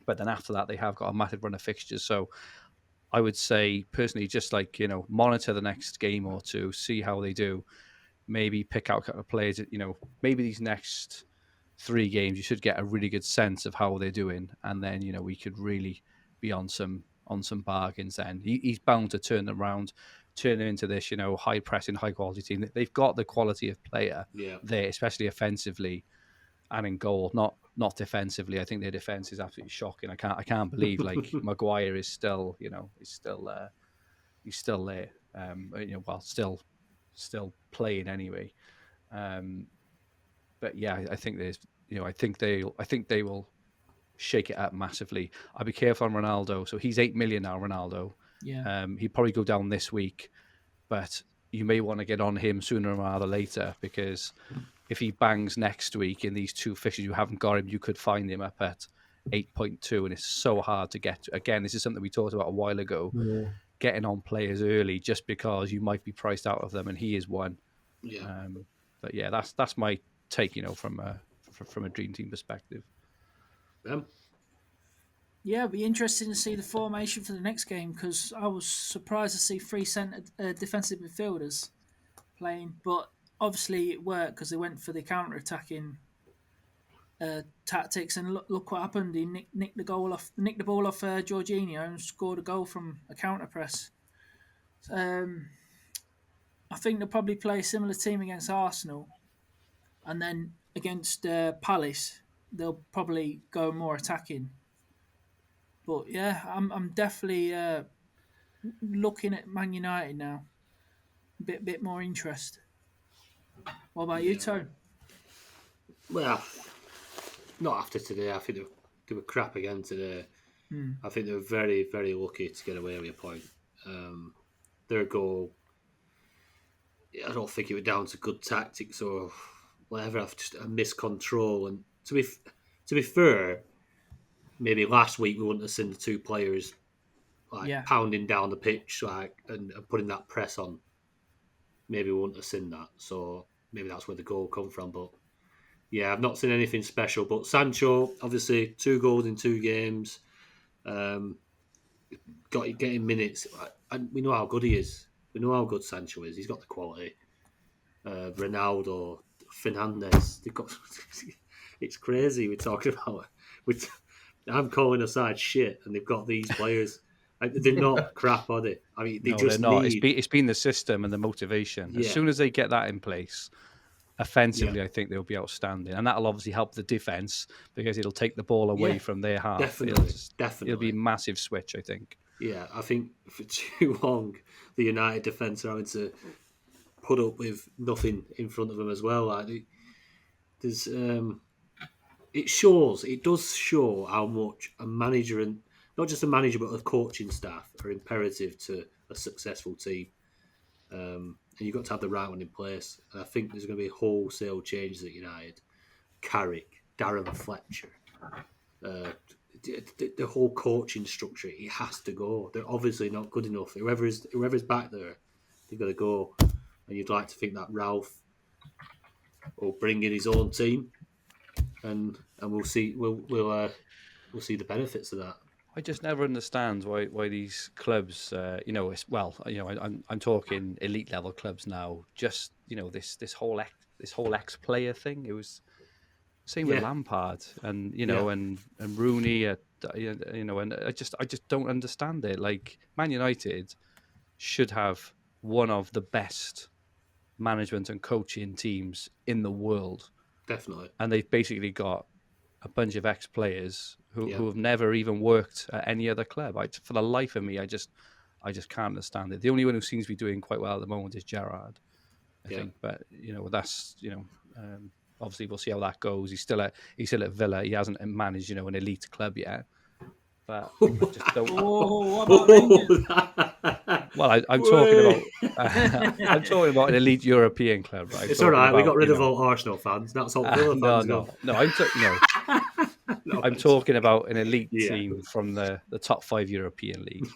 But then after that, they have got a massive run of fixtures. So I would say, personally, just monitor the next game or two, see how they do. Maybe pick out a couple of players. Maybe these next 3 games, you should get a really good sense of how they're doing, and then we could really be on some bargains. Then he's bound to turn them around, turn them into this high pressing, high quality team. They've got the quality of player there, especially offensively and in goal. Not defensively. I think their defense is absolutely shocking. I can't believe Maguire is still he's still there. Still playing anyway. But yeah, I think there's I think they will shake it up massively. I'll be careful on Ronaldo. So he's 8 million now, Ronaldo. Yeah. He'd probably go down this week, but you may want to get on him sooner rather than later, because if he bangs next week in these 2 fixtures, you haven't got him, you could find him up at 8.2, and it's so hard to get to. Again, this is something we talked about a while ago. Yeah. Getting on players early just because you might be priced out of them, and he is one. Yeah. But yeah, that's my take, from a Dream Team perspective. Yeah, it'll be interesting to see the formation for the next game, because I was surprised to see 3 centre defensive midfielders playing, but obviously it worked because they went for the counter-attacking tactics, and look what happened. He nicked the ball off Jorginho and scored a goal from a counter press. I think they'll probably play a similar team against Arsenal, and then against Palace they'll probably go more attacking. But yeah, I'm definitely looking at Man United now. Bit more interest. What about you, Tone? Well, not after today. I think they were crap again today. I think they were very, very lucky to get away with a point. Their goal, I don't think it was down to good tactics or whatever. Just a miscontrol. And to be fair, maybe last week we wouldn't have seen the 2 players pounding down the pitch and putting that press on. Maybe we wouldn't have seen that. So maybe that's where the goal come from. But yeah, I've not seen anything special. But Sancho, obviously, 2 goals in 2 games. Getting minutes. And we know how good he is. We know how good Sancho is. He's got the quality. Ronaldo, Fernandes. They've got. It's crazy we're talking about it. I'm calling aside shit, and they've got these players. They're not crap, are they? I mean, they're not. It's been the system and the motivation. As soon as they get that in place, offensively, I think they'll be outstanding, and that'll obviously help the defense because it'll take the ball away from their half. Definitely. It'll be a massive switch, I think. Yeah, I think for too long the United defence are having to put up with nothing in front of them as well. There's it does show how much a manager, and not just a manager but a coaching staff, are imperative to a successful team. And you've got to have the right one in place. And I think there's going to be wholesale changes at United. Carrick, Darren Fletcher, the whole coaching structure, it has to go. They're obviously not good enough. Whoever's back there, they've got to go. And you'd like to think that Ralph or bring in his own team, and we'll see we'll see the benefits of that. I just never understand why these clubs, I'm talking elite level clubs now. Just this whole ex player thing. It was same with Lampard and and Rooney, and I just don't understand it. Like Man United should have one of the best management and coaching teams in the world, Definitely, and they've basically got a bunch of ex-players who have never even worked at any other club. For the life of me, I just can't understand it. The only one who seems to be doing quite well at the moment is Gerrard, I think. But that's obviously we'll see how that goes. He's still at Villa. He hasn't managed an elite club yet. But I just don't. Oh, what about Rangers? Well, I'm talking about I'm talking about an elite European club, right? It's all right. We got rid of all Arsenal fans. That's all Villa fans. No. I'm talking about an elite team from the top 5 European leagues.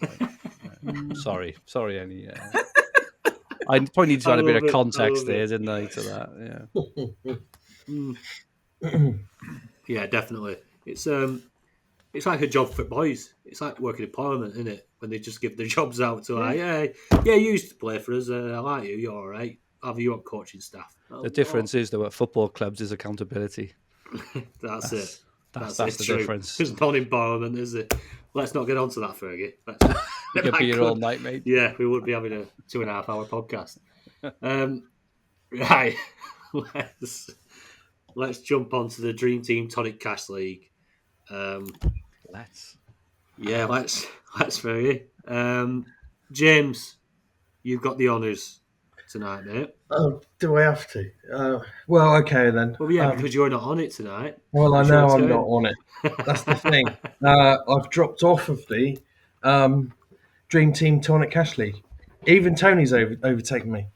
Right? Sorry, any. I probably need to add a bit of context there, didn't I, to that? Yeah. Yeah, definitely. It's like a job for boys. It's like working in Parliament, isn't it? When they just give their jobs out to you used to play for us. I like you. You're all right. Have you on coaching staff? The difference is, though, at football clubs is accountability. That's it. That's the difference. It's not in Parliament, is it? Let's not get onto that, Fergie. You could be here all night, mate. Yeah, we would be having a 2.5-hour podcast. Right. Let's jump onto the Dream Team Tonic Cash League. Let's Fergie. James, you've got the honours tonight, mate. Oh, do I have to? Well, okay then. Well, yeah, because you're not on it tonight. Well, I know I'm not on it. That's the thing. I've dropped off of the Dream Team Tonic Cash League. Even Tony's overtaken me.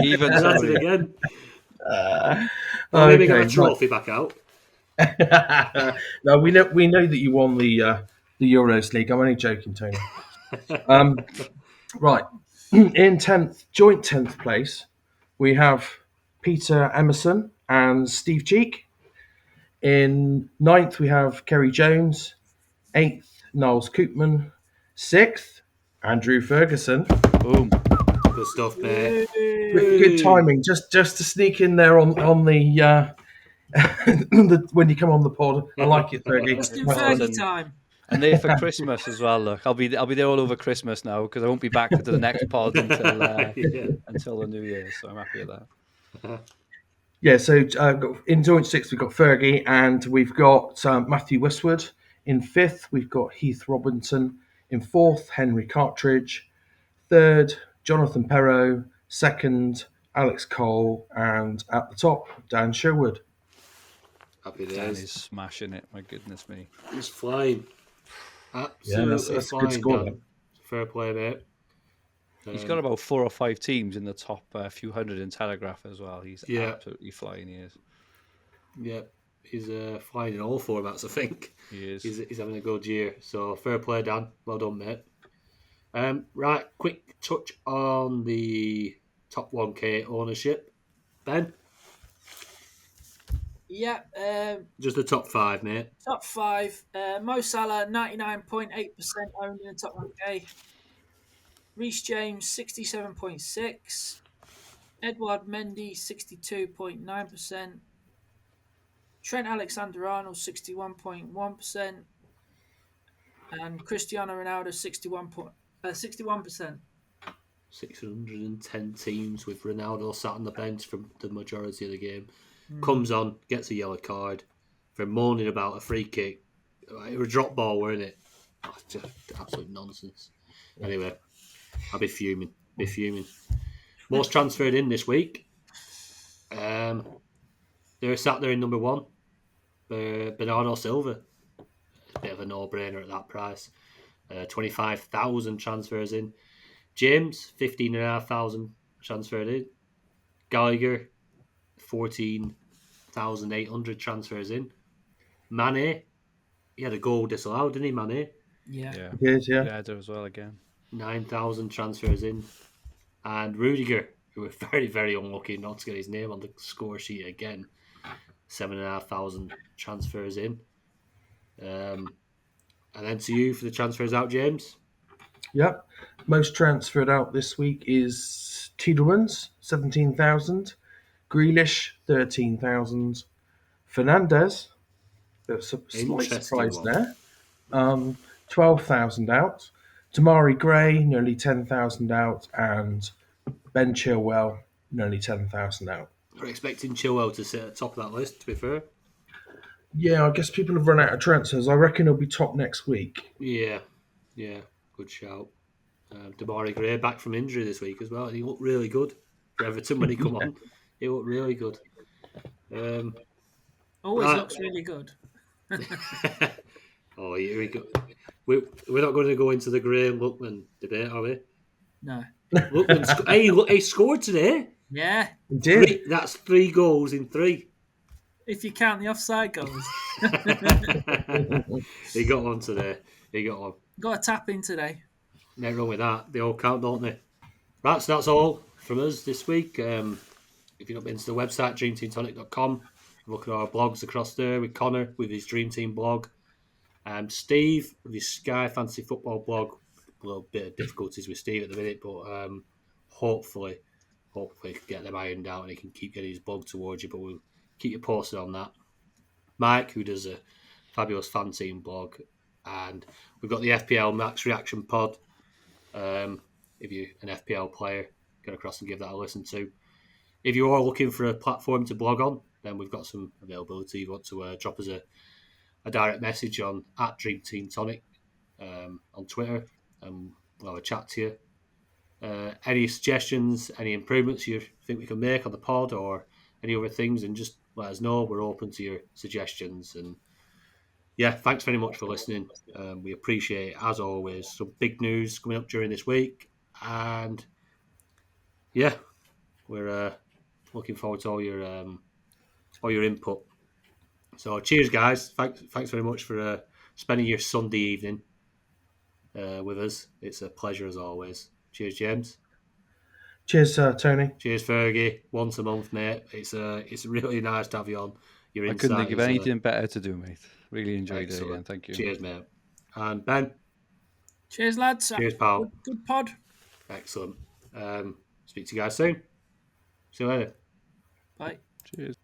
Even That's it again. Okay, maybe get a trophy back out. No, we know that you won the Euros League. I'm only joking, Tony. Right. In joint 10th place, we have Peter Emerson and Steve Cheek. In 9th, we have Kerry Jones. 8th, Niles Koopman. 6th, Andrew Ferguson. Boom. Good stuff, mate. Good timing, just to sneak in there on the when you come on the pod. I like it, Fergie. Just in Fergie time. And there for Christmas as well. Look, I'll be there all over Christmas now because I won't be back to the next pod until the New Year. So I'm happy with that. Yeah. So in joint 6th we've got Fergie, and we've got Matthew Westwood. In 5th we've got Heath Robinson. In 4th, Henry Cartridge. 3rd, Jonathan Perrow. 2nd, Alex Cole, and at the top, Dan Sherwood. Happy days. Dan is smashing it. My goodness me. He's flying. Absolutely that's flying. a good score, Dan. Fair play, mate. He's got about 4 or 5 teams in the top few hundred in Telegraph as well. He's absolutely flying. He is. Yeah, he's flying in all formats, I think. He is. He's having a good year. So fair play, Dan. Well done, mate. Right, quick touch on the top 1K ownership. Ben? Yeah. Just the top 5, mate. Top 5. Mo Salah, 99.8% owned in the top 1K. Reece James, 67.6%. Edouard Mendy, 62.9%. Trent Alexander-Arnold, 61.1%. And Cristiano Ronaldo, 61%. 610 teams with Ronaldo sat on the bench for the majority of the game. Comes on, gets a yellow card for moaning about a free kick. It was a drop ball, weren't it? Oh, just absolute nonsense. Anyway, I'll be fuming. Most transferred in this week. They're sat there in number 1. Bernardo Silva. A bit of a no-brainer at that price. 25,000 transfers in. James, 15,500 transferred in. Gallagher, 14,800 transfers in. Mane, he had a goal disallowed, didn't he, Mane? Yeah. Yes, yeah. Yeah, I do as well again. 9,000 transfers in. And Rudiger, who were very, very unlucky not to get his name on the score sheet again. 7,500 transfers in. And then to you for the transfers out, James. Yep. Most transferred out this week is Tiedemanns, 17,000. Grealish, 13,000. Fernandez, there's a slight Interesting surprise one. there. 12,000 out. Damari Gray, nearly 10,000 out. And Ben Chilwell, nearly 10,000 out. We're expecting Chilwell to sit at the top of that list, to be fair. Yeah, I guess people have run out of transfers. I reckon he'll be top next week. Yeah, good shout. Damari Gray back from injury this week as well, and he looked really good for Everton when he come on. He looked really good. Always looks really good. Oh, here we go. We're not going to go into the Gray and Lookman debate, are we? No. Lookman, he scored today. Yeah. He did. That's 3 goals in 3. If you count the offside goals. He got one today. He got one. Got a tap in today. Nothing wrong with that. They all count, don't they? Right, so that's all from us this week. If you've not been to the website, dreamteamtonic.com, look at our blogs across there with Conor with his Dream Team blog. Steve with his Sky Fantasy Football blog. A little bit of difficulties with Steve at the minute, but hopefully he can get them ironed out and he can keep getting his blog towards you, but we'll keep you posted on that. Mike, who does a fabulous fan team blog, and we've got the FPL Max Reaction Pod. If you're an FPL player, get across and give that a listen to. If you are looking for a platform to blog on, then we've got some availability. If you want to drop us a direct message on @DreamTeamTonic on Twitter, and we'll have a chat to you. Any suggestions, any improvements you think we can make on the pod, or any other things, and just let us know. We're open to your suggestions. And yeah, thanks very much for listening. We appreciate it, as always. Some big news coming up during this week, and yeah, we're looking forward to all your input. So cheers, guys. Thanks very much for spending your Sunday evening with us. It's a pleasure as always. Cheers, James. Cheers, Tony. Cheers, Fergie. Once a month, mate. It's really nice to have you on. Your I insight couldn't think of anything better to do, mate. Really enjoyed it again. Thank you. Cheers, mate. And Ben. Cheers, lads. Cheers, pal. Good pod. Excellent. Speak to you guys soon. See you later. Bye. Cheers.